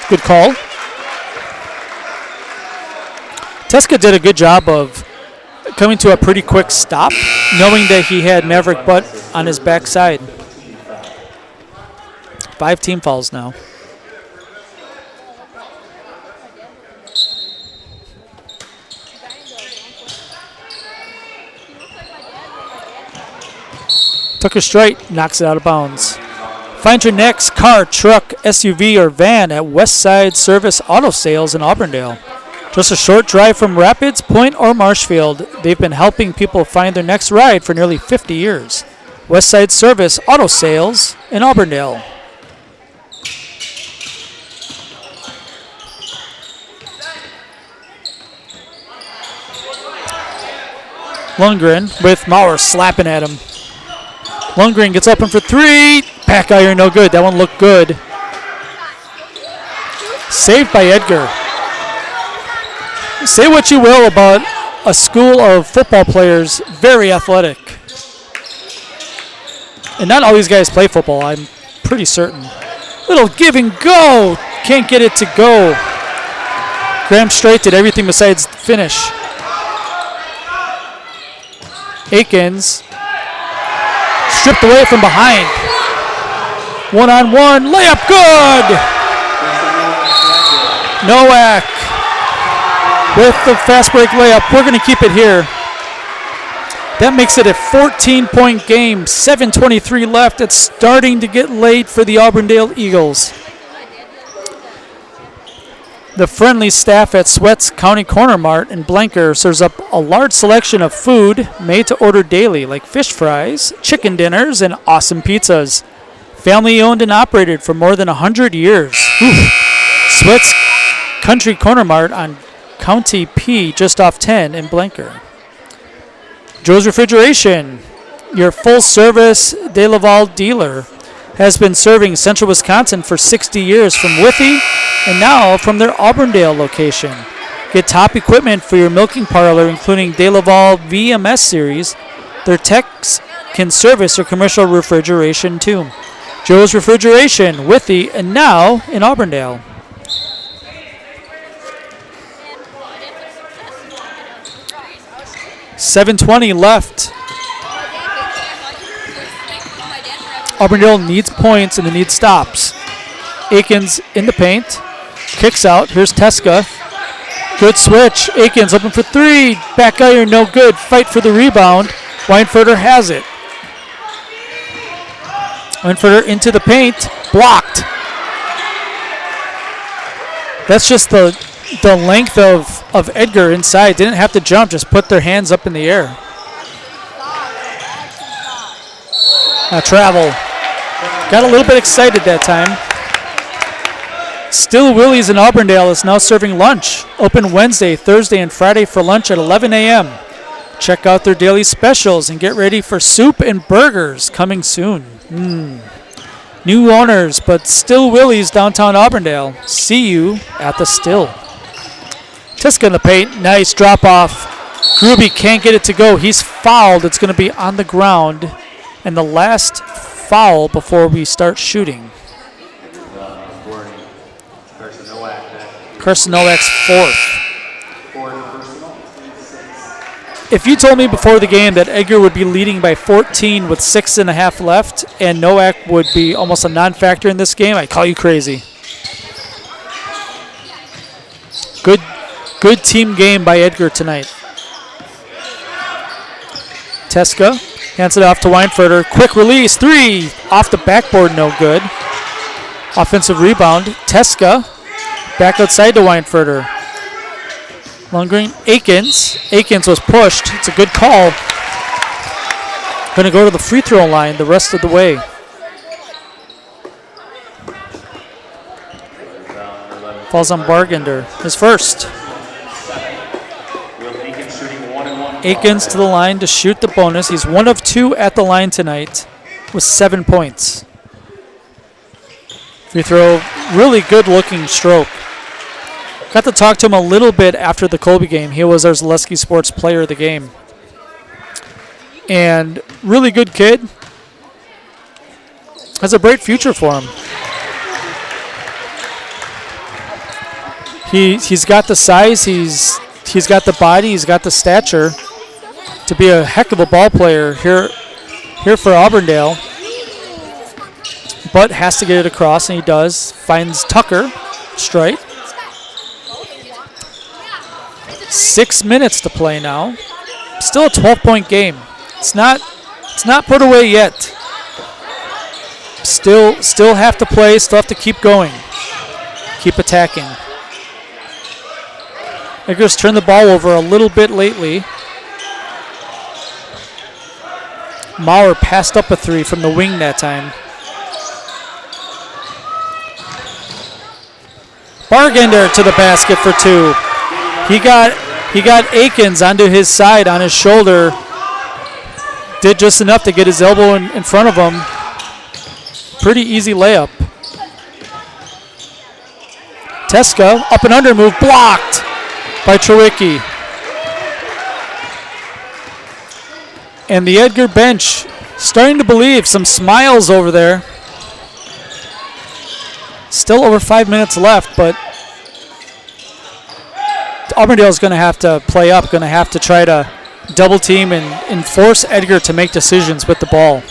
Good call. Teska did a good job of coming to a pretty quick stop, knowing that he had Maverick Butt on his backside. 5 team fouls now. Tucker Straight knocks it out of bounds. Find your next car, truck, SUV, or van at Westside Service Auto Sales in Auburndale. Just a short drive from Rapids, Point, or Marshfield, they've been helping people find their next ride for nearly 50 years. Westside Service Auto Sales in Auburndale. Lundgren with Maurer slapping at him. Lundgren gets open for 3. Back iron, no good. That one looked good. Saved by Edgar. Say what you will about a school of football players, very athletic. And not all these guys play football, I'm pretty certain. Little give and go. Can't get it to go. Graham Straight did everything besides finish. Akins stripped away from behind. 1-on-1, layup good! Nowak with the fast break layup. We're going to keep it here. That makes it a 14-point game, 7:23 left. It's starting to get late for the Auburndale Eagles. The friendly staff at Sweats County Corner Mart in Blanker serves up a large selection of food made to order daily, like fish fries, chicken dinners, and awesome pizzas. Family owned and operated for more than 100 years. Sweats Country Corner Mart on County P, just off 10 in Blanker. Joe's Refrigeration, your full-service De Laval dealer, has been serving Central Wisconsin for 60 years from Withee and now from their Auburndale location. Get top equipment for your milking parlor, including De Laval VMS series. Their techs can service your commercial refrigeration too. Joe's Refrigeration, Withee, and now in Auburndale. $7:20 left. Auburndale needs points and they need stops. Akins in the paint. Kicks out. Here's Teska. Good switch. Akins open for 3. Back iron, no good. Fight for the rebound. Weinfurter has it. Weinfurter into the paint. Blocked. That's just the length of Edgar inside. Didn't have to jump, just put their hands up in the air. Travel. Got a little bit excited that time. Still Willie's in Auburndale is now serving lunch. Open Wednesday, Thursday, and Friday for lunch at 11 a.m. Check out their daily specials and get ready for soup and burgers coming soon. New owners, but Still Willie's downtown Auburndale. See you at the Still. Tiska in the paint. Nice drop off. Gruby can't get it to go. He's fouled. It's going to be on the ground. And the last foul before we start shooting. Carson Nowak's fourth. If you told me before the game that Edgar would be leading by 14 with 6.5 left and Nowak would be almost a non-factor in this game, I'd call you crazy. Good team game by Edgar tonight. Teska hands it off to Weinfurter. Quick release, 3. Off the backboard, no good. Offensive rebound. Teska back outside to Weinfurter. Long green, Akins. Akins was pushed. It's a good call. Going to go to the free throw line the rest of the way. Falls on Bargender. His first. Akins to the line to shoot the bonus. He's 1 of 2 at the line tonight with 7 points. Free throw, really good looking stroke. Got to talk to him a little bit after the Colby game. He was our Zaleski Sports Player of the Game. And really good kid. Has a bright future for him. He's got the size, he's got the body, he's got the stature to be a heck of a ball player here for Auburndale. But has to get it across, and he does. Finds Tucker straight. 6 minutes to play now. Still a 12-point game. It's not put away yet. Still have to play. Still have to keep going. Keep attacking. Edgar's turned the ball over a little bit lately. Maurer passed up a 3 from the wing that time. Bargender to the basket for 2. He got Akins onto his side, on his shoulder. Did just enough to get his elbow in front of him. Pretty easy layup. Teska, up and under move, blocked by Trewicki. And the Edgar bench starting to believe. Some smiles over there. Still over 5 minutes left, but Auburndale's going to have to play up, going to have to try to double team and force Edgar to make decisions with the ball.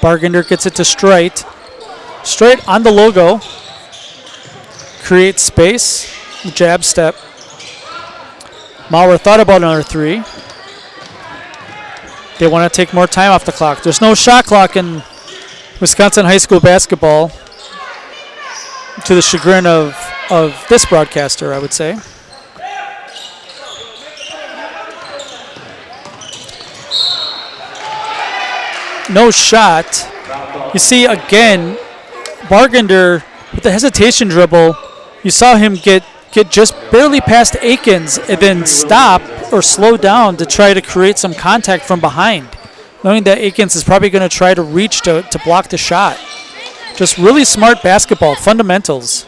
Bargender gets it to Straight. Straight on the logo. Creates space. Jab step. Maurer thought about another 3. They want to take more time off the clock. There's no shot clock in Wisconsin high school basketball, to the chagrin of this broadcaster, I would say. No shot. You see, again, Bargender with the hesitation dribble, you saw him get just barely past Akins and then stop or slow down to try to create some contact from behind, knowing that Akins is probably going to try to reach to block the shot. Just really smart basketball, fundamentals.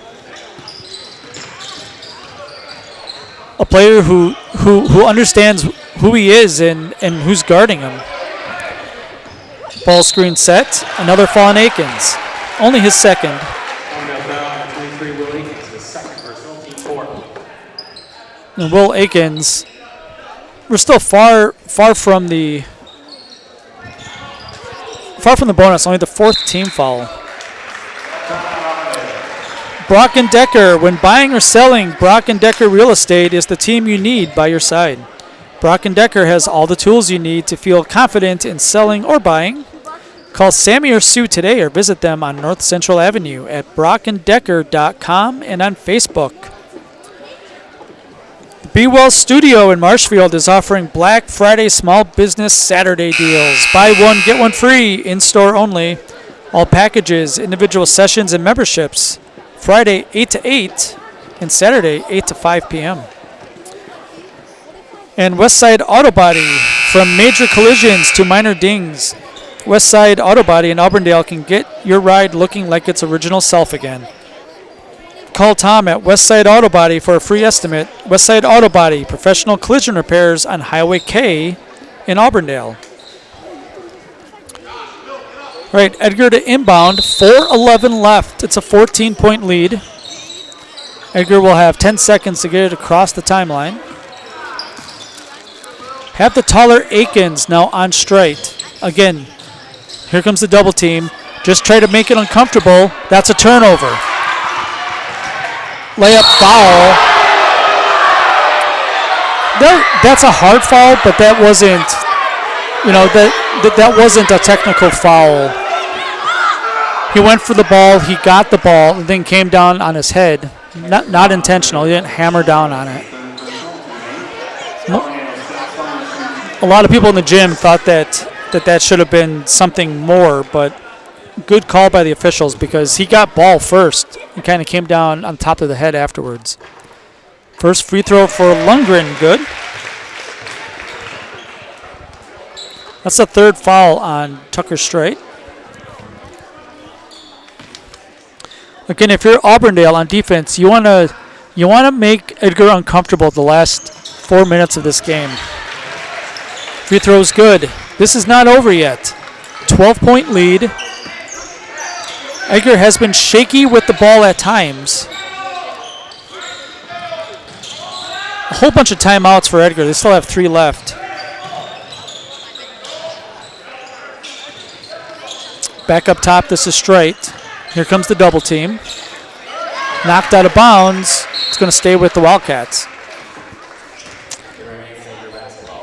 A player who understands who he is and who's guarding him. Ball screen set, another fall on Akins. Only his second. And Will Akins, we're still far from the bonus, only the 4th team foul. Brock & Decker. When buying or selling, Brock & Decker Real Estate is the team you need by your side. Brock & Decker has all the tools you need to feel confident in selling or buying. Call Sammy or Sue today or visit them on North Central Avenue at brockanddecker.com and on Facebook. The Be Well Studio in Marshfield is offering Black Friday Small Business Saturday deals. Buy one, get one free, in-store only. All packages, individual sessions, and memberships. Friday 8 to 8 and Saturday 8 to 5 p.m. And Westside Auto Body, from major collisions to minor dings. Westside Auto Body in Auburndale can get your ride looking like its original self again. Call Tom at Westside Auto Body for a free estimate. Westside Auto Body, professional collision repairs on Highway K in Auburndale. Right, Edgar to inbound, 4:11 left. It's a 14-point lead. Edgar will have 10 seconds to get it across the timeline. Have the taller Aikens now on straight. Again, here comes the double team. Just try to make it uncomfortable. That's a turnover. Layup foul. That's a hard foul, but that wasn't, that wasn't a technical foul. He went for the ball, he got the ball, and then came down on his head. Not intentional. He didn't hammer down on it. A lot of people in the gym thought that should have been something more, but good call by the officials because he got ball first and kind of came down on top of the head afterwards. First free throw for Lundgren, good. That's the third foul on Tucker Straight. Again, if you're Auburndale on defense, you want to make Edgar uncomfortable the last 4 minutes of this game. Free throw's good. This is not over yet. 12-point lead. Edgar has been shaky with the ball at times. A whole bunch of timeouts for Edgar. They still have 3 left. Back up top, this is Straight. Here comes the double team. Knocked out of bounds. It's going to stay with the Wildcats.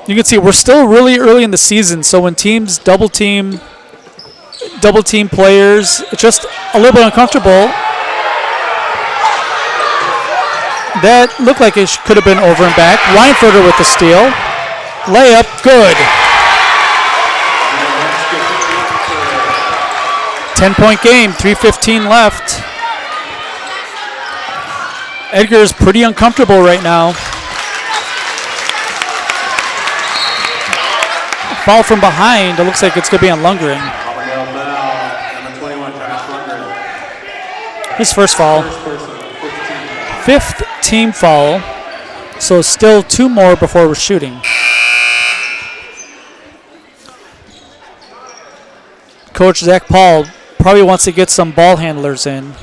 You can see we're still really early in the season, so when teams double team players, it's just a little bit uncomfortable. That looked like it could have been over and back. Weinfurter with the steal. Layup, good. 10-point game, 3:15 left. Edgar is pretty uncomfortable right now. Foul from behind. It looks like it's going to be on Lundgren. His first foul. 5th team foul. So still 2 more before we're shooting. Coach Zach Paul probably wants to get some ball handlers in.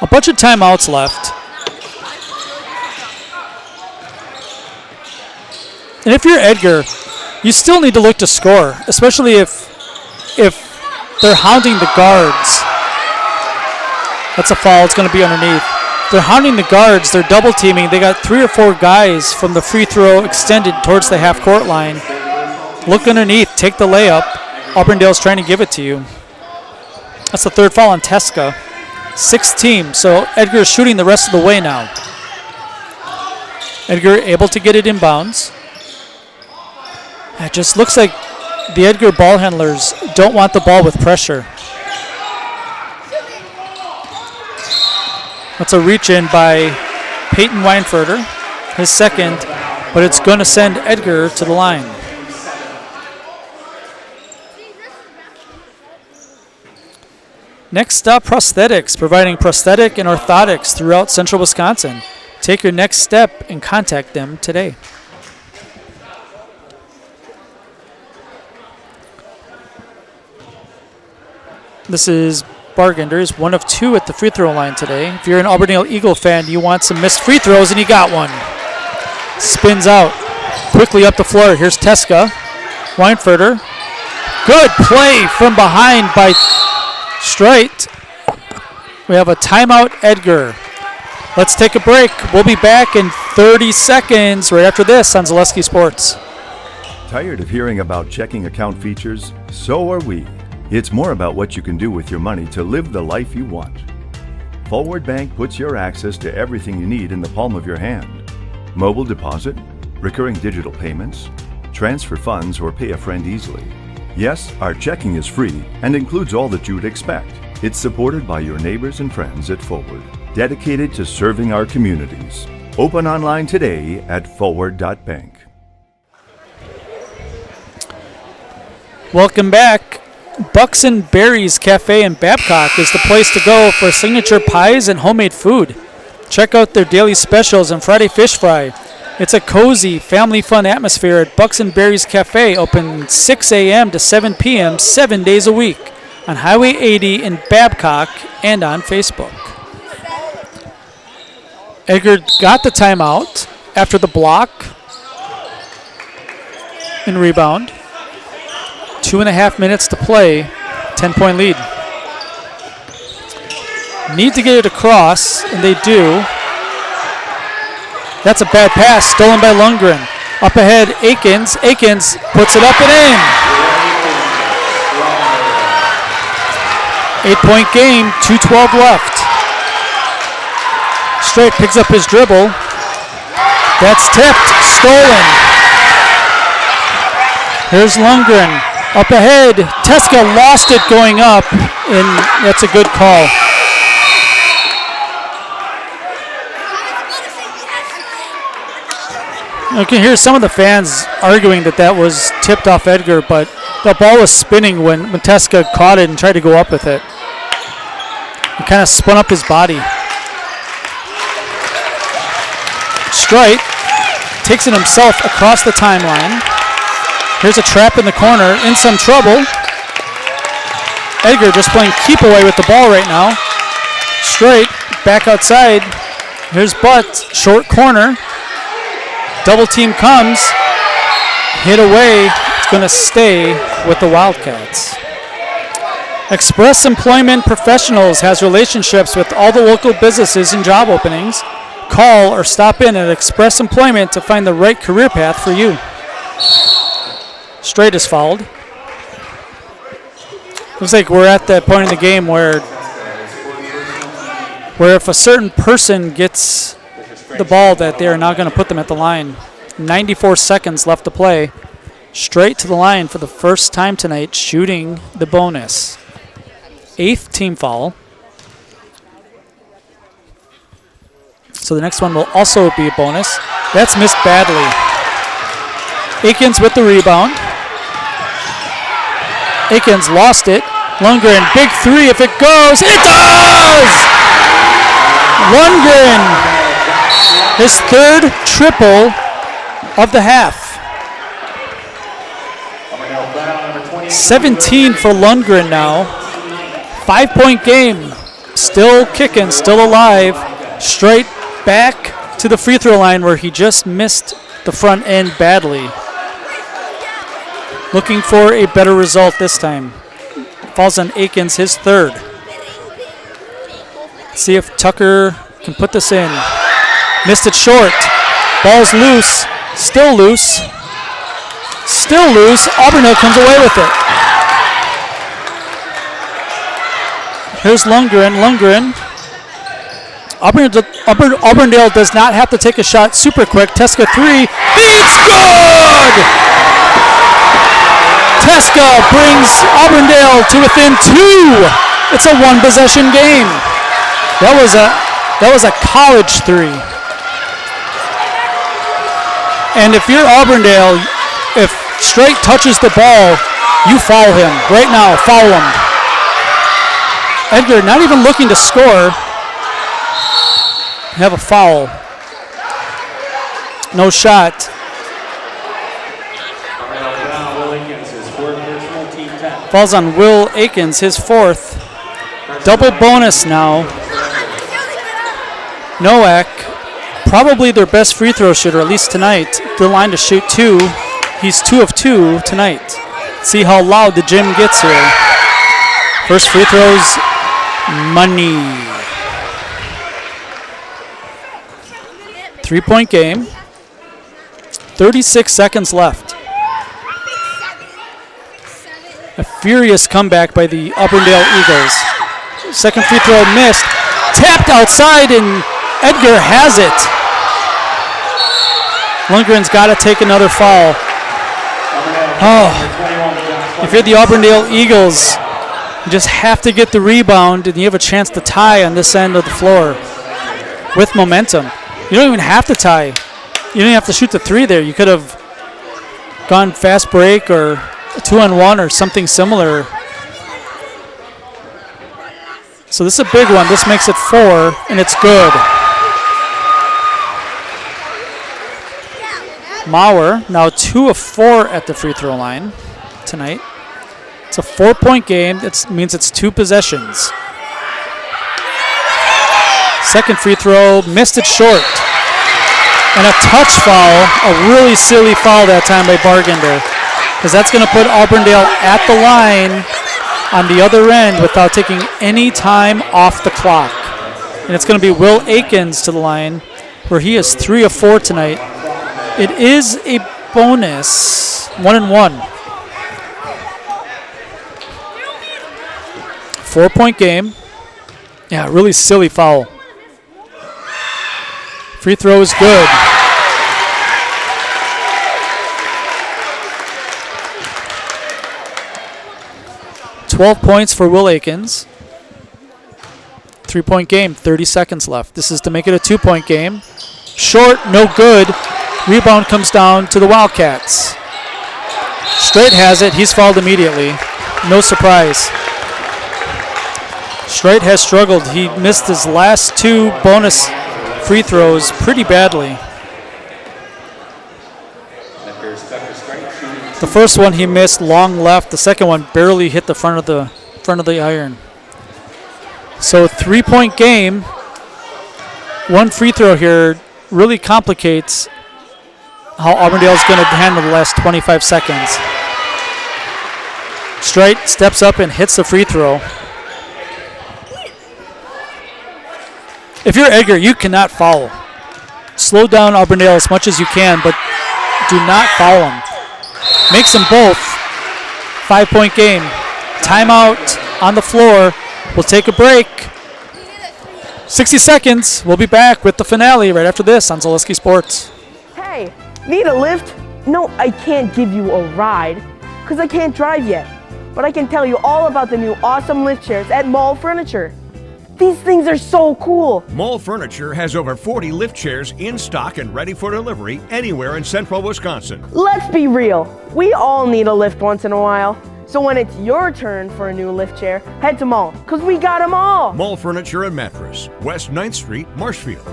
A bunch of timeouts left. And if you're Edgar, you still need to look to score, especially if they're hounding the guards. That's a foul. It's going to be underneath. They're hounding the guards. They're double teaming. They got 3 or 4 guys from the free throw extended towards the half court line. Look underneath. Take the layup. Auburndale's trying to give it to you. That's the 3rd foul on Teska. 6th team. So Edgar is shooting the rest of the way now. Edgar able to get it inbounds. It just looks like the Edgar ball handlers don't want the ball with pressure. That's a reach in by Peyton Weinfurter, his second, but it's going to send Edgar to the line. Next stop, prosthetics, providing prosthetic and orthotics throughout central Wisconsin. Take your next step and contact them today. This is Bargenders, 1 of 2 at the free throw line today. If you're an Auburndale Eagle fan, you want some missed free throws, and you got one. Spins out. Quickly up the floor. Here's Teska. Weinfurter. Good play from behind by Streit. We have a timeout, Edgar. Let's take a break. We'll be back in 30 seconds right after this on Zaleski Sports. Tired of hearing about checking account features? So are we. It's more about what you can do with your money to live the life you want. Forward Bank puts your access to everything you need in the palm of your hand. Mobile deposit, recurring digital payments, transfer funds, or pay a friend easily. Yes, our checking is free and includes all that you would expect. It's supported by your neighbors and friends at Forward, dedicated to serving our communities. Open online today at forward.bank. Welcome back. Bucks and Berries Cafe in Babcock is the place to go for signature pies and homemade food. Check out their daily specials and Friday fish fry. It's a cozy, family fun atmosphere at Bucks and Berries Cafe, open 6 a.m. to 7 p.m. 7 days a week on Highway 80 in Babcock and on Facebook. Edgar got the timeout after the block and rebound. 2.5 minutes to play, 10-point lead. Need to get it across, and they do. That's a bad pass, stolen by Lundgren. Up ahead, Akins. Akins puts it up and in. 8-point game, 2:12 left. Streit picks up his dribble. That's tipped, stolen. Here's Lundgren. Up ahead, Teska lost it going up, and that's a good call. You can hear some of the fans arguing that was tipped off Edgar, but the ball was spinning when Teska caught it and tried to go up with it. He kind of spun up his body. Streit takes it himself across the timeline. Here's a trap in the corner, in some trouble. Edgar just playing keep away with the ball right now. Streit back outside. Here's Butt, short corner. Double team comes, hit away. It's going to stay with the Wildcats. Express Employment Professionals has relationships with all the local businesses and job openings. Call or stop in at Express Employment to find the right career path for you. Streit is fouled. Looks like we're at that point in the game where if a certain person gets the ball, that they are not going to put them at the line. 94 seconds left to play. Streit to the line for the first time tonight, shooting the bonus. 8th team foul. So the next one will also be a bonus. That's missed badly. Akins with the rebound. Akins lost it. Lundgren, big three if it goes. It does! Lundgren, his third triple of the half. 17 for Lundgren now. 5-point game. Still kicking, still alive. Streit back to the free throw line where he just missed the front end badly. Looking for a better result this time. Falls on Akins, his third. See if Tucker can put this in. Missed it short. Ball's loose. Still loose. Still loose. Auburndale comes away with it. Here's Lundgren. Lundgren. Auburndale does not have to take a shot super quick. Teska three. It's good! Teska brings Auburndale to within 2. It's a one-possession game. That was a college three. And if you're Auburndale, if Streit touches the ball, you foul him. Right now, foul him. Edgar not even looking to score. Have a foul. No shot. Falls on Will Akins, his fourth. Double bonus now. Nowak, probably their best free throw shooter, at least tonight. The line to shoot 2. He's 2 of 2 tonight. See how loud the gym gets here. First free throw's money. 3-point game. 36 seconds left. A furious comeback by the Auburndale Eagles. Second free throw missed. Tapped outside, and Edgar has it. Lundgren's got to take another foul. Oh, if you're the Auburndale Eagles, you just have to get the rebound, and you have a chance to tie on this end of the floor with momentum. You don't even have to tie. You don't have to shoot the three there. You could have gone fast break or a 2-on-1 or something similar. So this is a big one. This makes it 4, and it's good. Mauer now 2 of 4 at the free throw line tonight. It's a 4-point game. That means it's 2 possessions. Second free throw, missed it short. And a touch foul, a really silly foul that time by Bargender, because that's going to put Auburndale at the line on the other end without taking any time off the clock. And it's going to be Will Akins to the line, where he is 3 of 4 tonight. It is a bonus, 1-1. 4-point game. Yeah, really silly foul. Free throw is good. $12 points for Will Akins. 3-point game, 30 seconds left. This is to make it a 2-point game. Short, no good. Rebound comes down to the Wildcats. Straight has it. He's fouled immediately. No surprise. Straight has struggled. He missed his last 2 bonus free throws pretty badly. The first one he missed long left. The second one barely hit the front of the iron. So 3-point game. 1 free throw here really complicates how Auburndale is going to handle the last 25 seconds. Straight steps up and hits the free throw. If you're Edgar, you cannot foul. Slow down Auburndale as much as you can, but do not foul them. Makes them both. 5-point game. Timeout on the floor. We'll take a break. 60 seconds. We'll be back with the finale right after this on Zaleski Sports. Hey, need a lift? No, I can't give you a ride because I can't drive yet. But I can tell you all about the new awesome lift chairs at Mall Furniture. These things are so cool. Mall Furniture has over 40 lift chairs in stock and ready for delivery anywhere in central Wisconsin. Let's be real. We all need a lift once in a while. So when it's your turn for a new lift chair, head to Mall, because we got them all. Mall Furniture and Mattress, West 9th Street, Marshfield.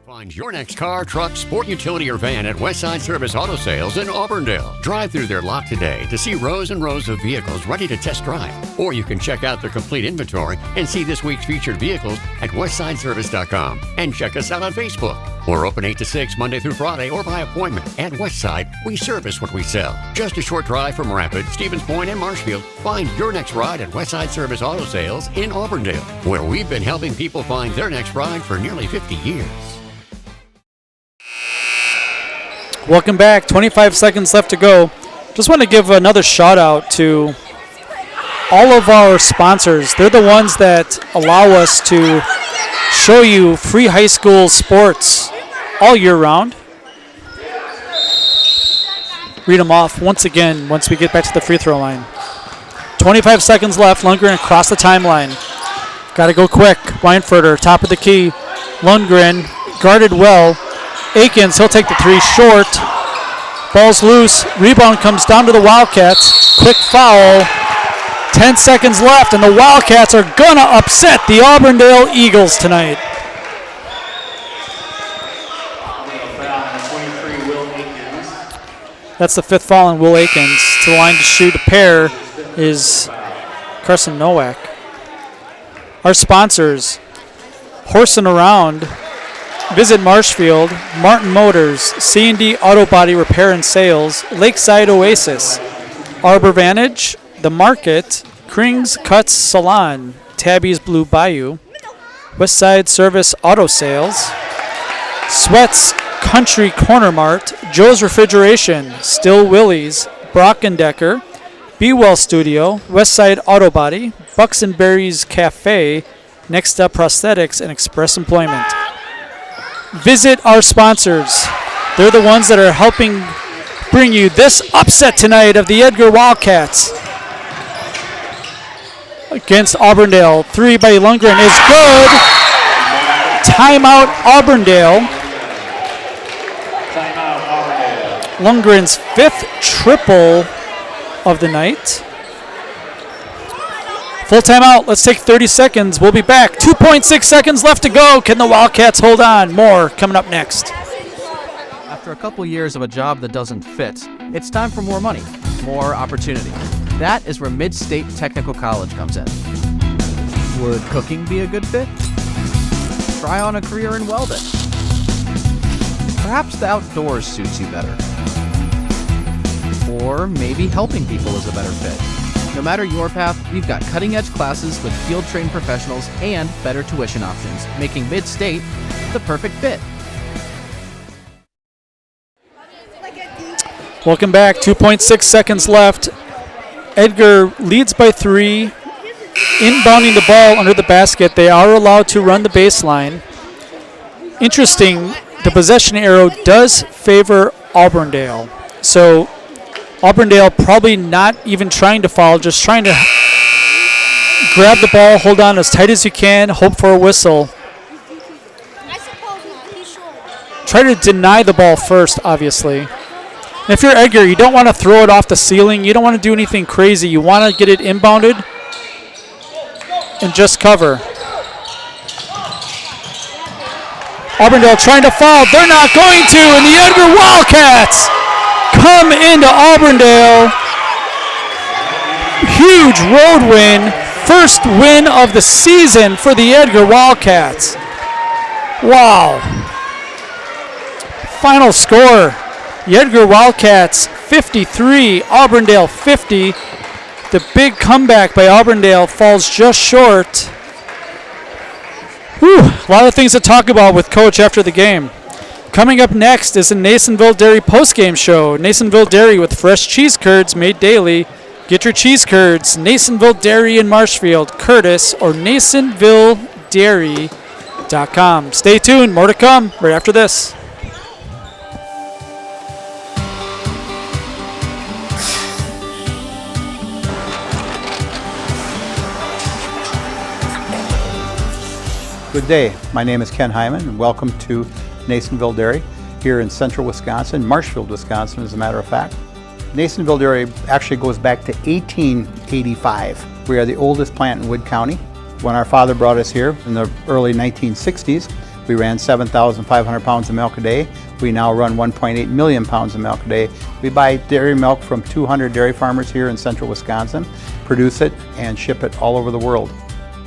Find your next car, truck, sport utility, or van at Westside Service Auto Sales in Auburndale. Drive through their lot today to see rows and rows of vehicles ready to test drive. Or you can check out their complete inventory and see this week's featured vehicles at westsideservice.com. And check us out on Facebook. We're open 8 to 6 Monday through Friday or by appointment. At Westside, we service what we sell. Just a short drive from Rapid, Stevens Point, and Marshfield. Find your next ride at Westside Service Auto Sales in Auburndale, where we've been helping people find their next ride for nearly 50 years. Welcome back. 25 seconds left to go. Just want to give another shout out to all of our sponsors. They're the ones that allow us to show you free high school sports all year round. Read them off once again once we get back to the free throw line. 25 seconds left. Lundgren across the timeline. Got to go quick. Weinfurter, top of the key. Lundgren guarded well. Akins, he'll take the 3 short. Ball's loose. Rebound comes down to the Wildcats. Quick foul. 10 seconds left, and the Wildcats are going to upset the Auburndale Eagles tonight. That's the 5th foul on Will Akins. To the line to shoot a pair is Carson Nowak. Our sponsors, horsing around Visit Marshfield, Martin Motors, C&D Auto Body Repair and Sales, Lakeside Oasis, Arbor Vantage, The Market, Kring's Cuts Salon, Tabby's Blue Bayou, Westside Service Auto Sales, Sweats Country Corner Mart, Joe's Refrigeration, Still Willie's, Brock and Decker, Be Well Studio, Westside Auto Body, Bucks and Berries Cafe, Next Up Prosthetics, and Express Employment. Visit our sponsors. They're the ones that are helping bring you this upset tonight of the Edgar Wildcats against Auburndale. 3 by Lundgren is good. Timeout Auburndale. Lundgren's 5th triple of the night. Full timeout. Let's take 30 seconds. We'll be back. 2.6 seconds left to go. Can the Wildcats hold on? More coming up next. After a couple years of a job that doesn't fit, it's time for more money, more opportunity. That is where Mid-State Technical College comes in. Would cooking be a good fit? Try on a career in welding. Perhaps the outdoors suits you better. Or maybe helping people is a better fit. No matter your path, we've got cutting-edge classes with field-trained professionals and better tuition options, making Mid-State the perfect fit. Welcome back. 2.6 seconds left. Edgar leads by 3. Inbounding the ball under the basket. They are allowed to run the baseline. Interesting, the possession arrow does favor Auburndale. So Auburndale probably not even trying to foul, just trying to grab the ball, hold on as tight as you can, hope for a whistle. Try to deny the ball first, obviously. And if you're Edgar, you don't want to throw it off the ceiling. You don't want to do anything crazy. You want to get it inbounded and just cover. Auburndale trying to foul. They're not going to, and the Edgar Wildcats come into Auburndale. Huge road win. First win of the season for the Edgar Wildcats. Wow. Final score, the Edgar Wildcats 53, Auburndale 50. The big comeback by Auburndale falls just short. Whew, a lot of things to talk about with Coach after the game. Coming up next is the Nasonville Dairy postgame show. Nasonville Dairy with fresh cheese curds made daily. Get your cheese curds. Nasonville Dairy in Marshfield, Curtis, or NasonvilleDairy.com. Stay tuned. More to come right after this. Good day. My name is Ken Hyman, and welcome to Nasonville Dairy here in central Wisconsin, Marshfield, Wisconsin, as a matter of fact. Nasonville Dairy actually goes back to 1885. We are the oldest plant in Wood County. When our father brought us here in the early 1960s, we ran 7,500 pounds of milk a day. We now run 1.8 million pounds of milk a day. We buy dairy milk from 200 dairy farmers here in central Wisconsin, produce it, and ship it all over the world.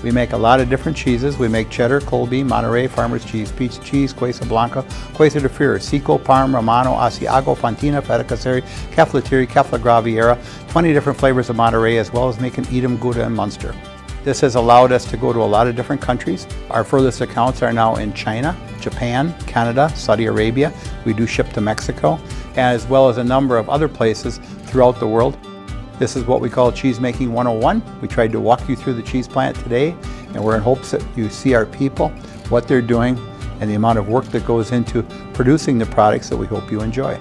We make a lot of different cheeses. We make cheddar, Colby, Monterey, Farmer's Cheese, Pizza Cheese, Quesa Blanca, Quesa de Freer, Seco, Parm, Romano, Asiago, Fontina, Feta Caseri, Caflateri, Cafla Graviera, 20 different flavors of Monterey, as well as making Edam, Gouda, and Munster. This has allowed us to go to a lot of different countries. Our furthest accounts are now in China, Japan, Canada, Saudi Arabia. We do ship to Mexico, as well as a number of other places throughout the world. This is what we call Cheese Making 101. We tried to walk you through the cheese plant today, and we're in hopes that you see our people, what they're doing, and the amount of work that goes into producing the products that we hope you enjoy.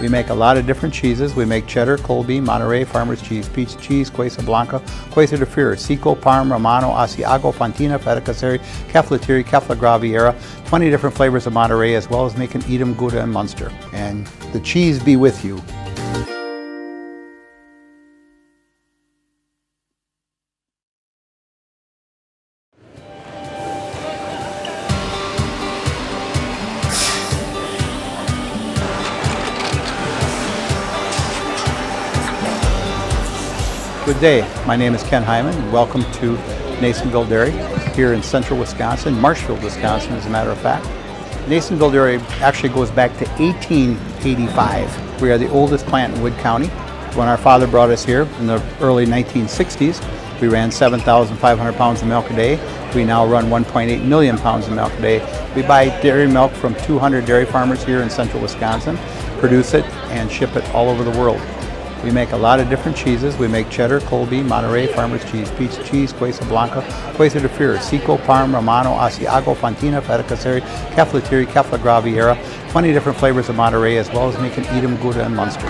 We make a lot of different cheeses. We make cheddar, Colby, Monterey, Farmer's Cheese, Pizza Cheese, Quesa Blanca, Quesa de Fir, Seco, Parm, Romano, Asiago, Fontina, Feta Caseri, Cafetieri, Cafla Graviera, 20 different flavors of Monterey, as well as making Edam, Gouda, and Munster. And the cheese be with you. Good day, my name is Ken Hyman and welcome to Nasonville Dairy here in central Wisconsin, Marshfield, Wisconsin as a matter of fact. Nasonville Dairy actually goes back to 1885. We are the oldest plant in Wood County. When our father brought us here in the early 1960s, we ran 7,500 pounds of milk a day. We now run 1.8 million pounds of milk a day. We buy dairy milk from 200 dairy farmers here in central Wisconsin, produce it and ship it all over the world. We make a lot of different cheeses. We make cheddar, Colby, Monterey, Farmer's Cheese, Pizza Cheese, Quesa Blanca, Quesa de Fir, Seco, Parm, Romano, Asiago, Fontina, Feta Caseri, Cafetieri, Cafla Graviera, 20 different flavors of Monterey, as well as making Edam, Gouda, and Munster.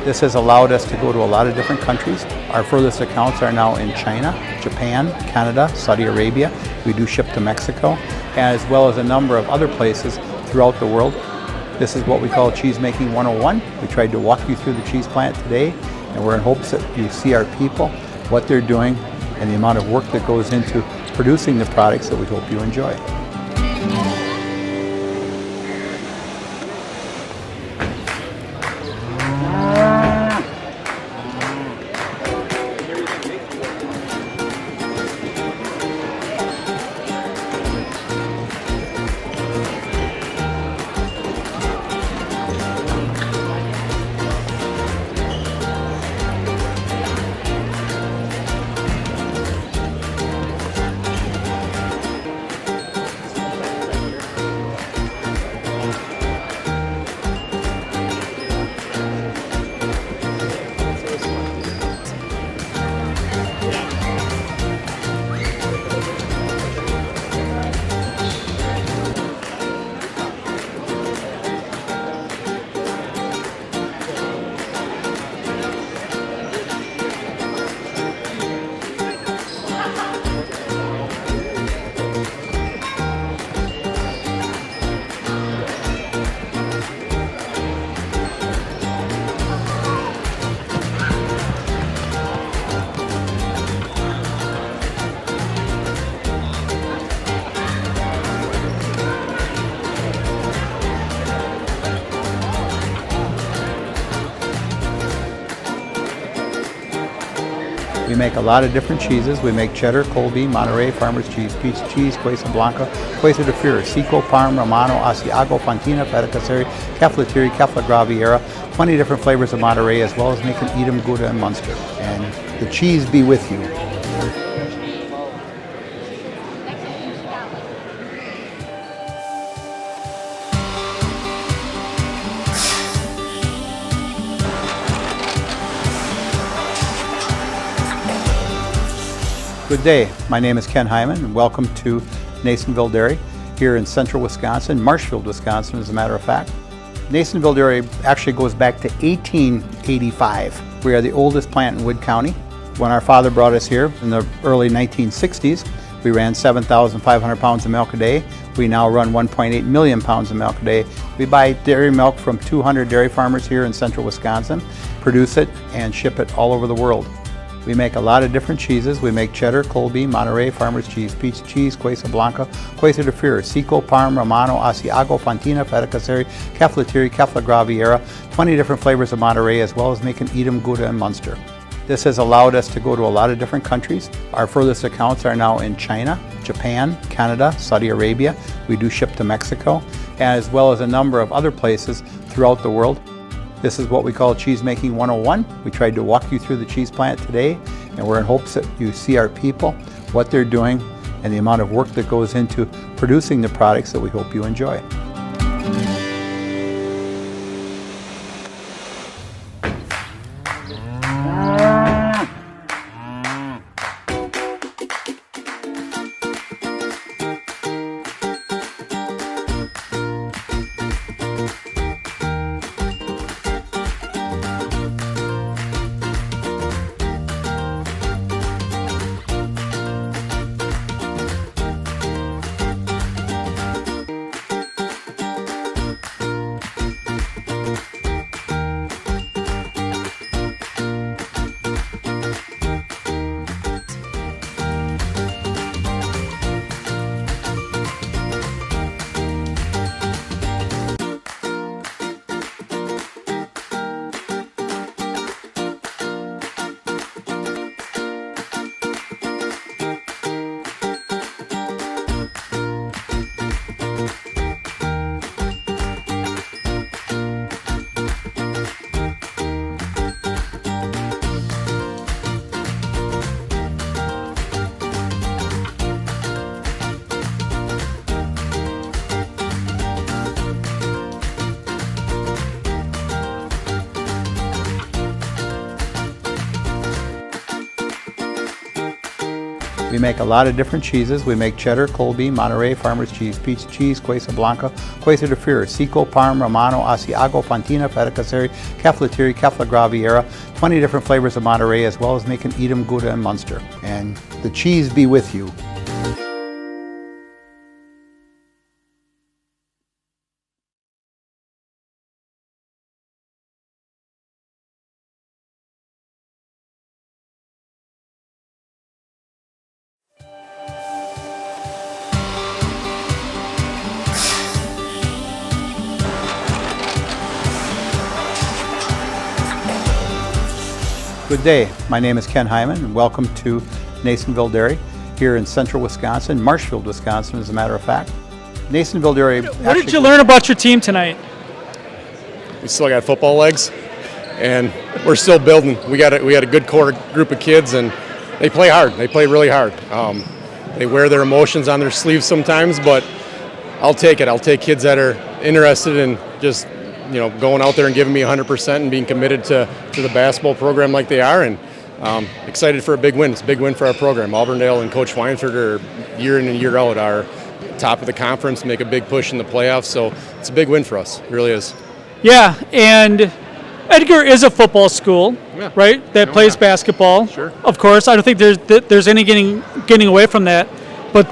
This has allowed us to go to a lot of different countries. Our furthest accounts are now in China, Japan, Canada, Saudi Arabia. We do ship to Mexico, as well as a number of other places throughout the world. This is what we call Cheese Making 101. We tried to walk you through the cheese plant today, and we're in hopes that you see our people, what they're doing, and the amount of work that goes into producing the products that we hope you enjoy. We make a lot of different cheeses. We make cheddar, Colby, Monterey, Farmer's Cheese, Pizza Cheese, Quesa Blanca, Quesa de Fir, Seco, Parm, Romano, Asiago, Fontina, Feta Caseri, Cafetieri, Cafla Graviera, 20 different flavors of Monterey, as well as making Edam, Gouda, and Munster. And the cheese be with you. Good day, my name is Ken Hyman and welcome to Nasonville Dairy here in central Wisconsin, Marshfield, Wisconsin as a matter of fact. Nasonville Dairy actually goes back to 1885. We are the oldest plant in Wood County. When our father brought us here in the early 1960s, we ran 7,500 pounds of milk a day. We now run 1.8 million pounds of milk a day. We buy dairy milk from 200 dairy farmers here in central Wisconsin, produce it and ship it all over the world. We make a lot of different cheeses. We make cheddar, Colby, Monterey, Farmer's Cheese, Pizza Cheese, Quesa Blanca, Quesa de Fir, Seco, Parm, Romano, Asiago, Fontina, Feta Caseri, Cafetieri, Cafla Graviera, 20 different flavors of Monterey, as well as making Edam, Gouda, and Munster. This has allowed us to go to a lot of different countries. Our furthest accounts are now in China, Japan, Canada, Saudi Arabia. We do ship to Mexico, as well as a number of other places throughout the world. This is what we call Cheese Making 101. We tried to walk you through the cheese plant today, and we're in hopes that you see our people, what they're doing, and the amount of work that goes into producing the products that we hope you enjoy. We make a lot of different cheeses. We make cheddar, Colby, Monterey, Farmer's Cheese, Pizza Cheese, Quesa Blanca, Quesa de Fir, Seco, Parm, Romano, Asiago, Fontina, Feta Caseri, Cafetieri, Cafla Graviera, 20 different flavors of Monterey, as well as making Edam, Gouda, and Munster. And the cheese be with you. Good day. My name is Ken Hyman, and welcome to Nasonville Dairy here in central Wisconsin, Marshfield, Wisconsin, as a matter of fact. Nasonville Dairy. What did you learn about your team tonight? We still got football legs, and we're still building. We got a good core group of kids, and they play hard. They play really hard. They wear their emotions on their sleeves sometimes, but I'll take it. I'll take kids that are interested in just going out there and giving me 100% and being committed to the basketball program like they are, and excited for a big win. It's a big win for our program. Auburndale and Coach Weinford are year in and year out our top of the conference, make a big push in the playoffs, so it's a big win for us. It really is. Yeah, and Edgar is a football school, right, that plays basketball. Sure. Of course, I don't think there's any getting away from that, but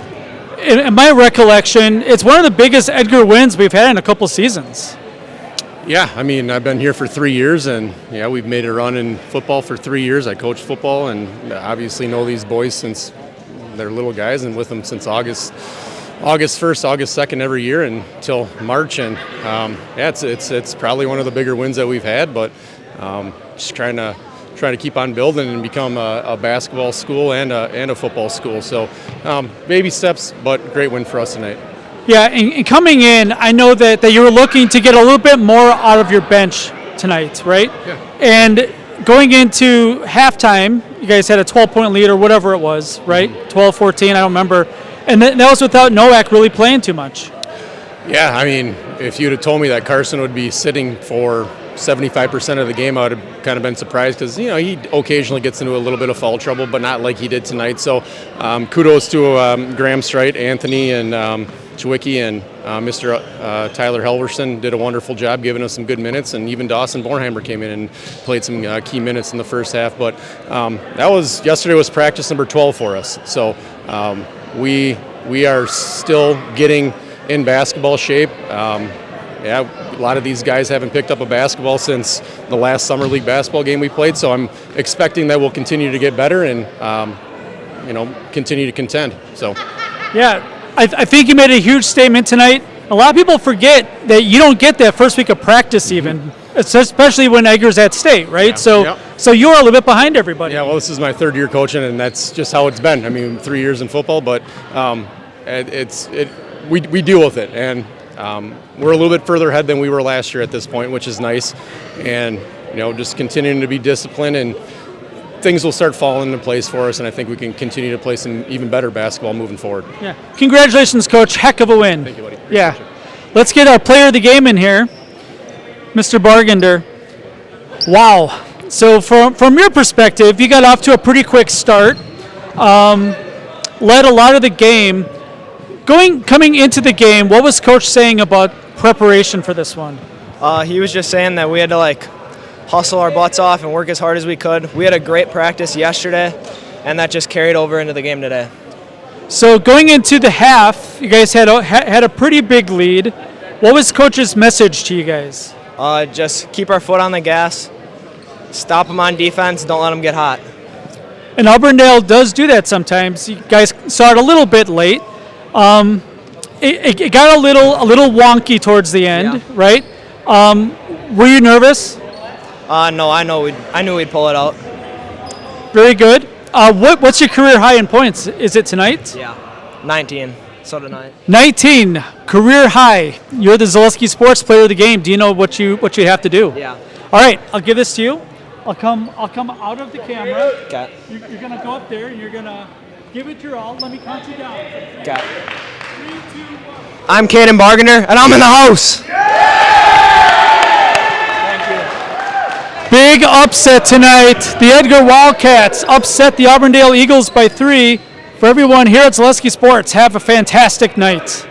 in my recollection, it's one of the biggest Edgar wins we've had in a couple seasons. Yeah, I mean, I've been here for 3 years, and we've made a run in football for 3 years. I coached football, and obviously know these boys since they're little guys, and with them since August 1st, August 2nd every year until March, and it's probably one of the bigger wins that we've had, but just trying to keep on building and become a basketball school and a football school. So baby steps, but great win for us tonight. Yeah, and coming in, I know that you were looking to get a little bit more out of your bench tonight, right? Yeah. And going into halftime, you guys had a 12-point lead or whatever it was, right? 12-14, I don't remember. And that was without Nowak really playing too much. Yeah, I mean, if you'd have told me that Carson would be sitting for 75% of the game, I would have kind of been surprised because, he occasionally gets into a little bit of foul trouble, but not like he did tonight. So kudos to Graham Strite, Anthony, and Chewicki, and Mr. Tyler Helverson did a wonderful job giving us some good minutes, and even Dawson Bornheimer came in and played some key minutes in the first half. But yesterday was practice number 12 for us. So we are still getting in basketball shape. A lot of these guys haven't picked up a basketball since the last summer league basketball game we played, so I'm expecting that we'll continue to get better and continue to contend. So yeah, I think you made a huge statement tonight. A lot of people forget that you don't get that first week of practice even, especially when Edgar's at state, right? Yeah. So you're a little bit behind everybody. Yeah, well, this is my third year coaching, and that's just how it's been. I mean, 3 years in football, but we deal with it, and we're a little bit further ahead than we were last year at this point, which is nice. And just continuing to be disciplined, and things will start falling into place for us, and I think we can continue to play some even better basketball moving forward. Yeah. Congratulations, Coach. Heck of a win. Thank you, buddy. Yeah. Let's get our player of the game in here, Mr. Bargender. Wow. So from your perspective, you got off to a pretty quick start, led a lot of the game. Coming into the game, what was Coach saying about preparation for this one? He was just saying that we had to hustle our butts off and work as hard as we could. We had a great practice yesterday, and that just carried over into the game today. So going into the half, you guys had a pretty big lead. What was Coach's message to you guys? Just keep our foot on the gas, stop them on defense, don't let them get hot. And Auburndale does do that sometimes. You guys saw it a little bit late. It got a little wonky towards the end, right? Were you nervous? No, I knew we'd pull it out. Very good. What's your career high in points? Is it tonight? Yeah, 19. So tonight. 19, career high. You're the Zaleski Sports Player of the Game. Do you know what you have to do? Yeah. All right, I'll give this to you. I'll come out of the camera. Okay. You're gonna go up there and you're gonna give it your all. Let me count you down. Okay. 3, 2, 1. I'm Caden Bargender, and I'm in the house. Big upset tonight. The Edgar Wildcats upset the Auburndale Eagles by 3, For everyone here at Zaleski Sports, have a fantastic night.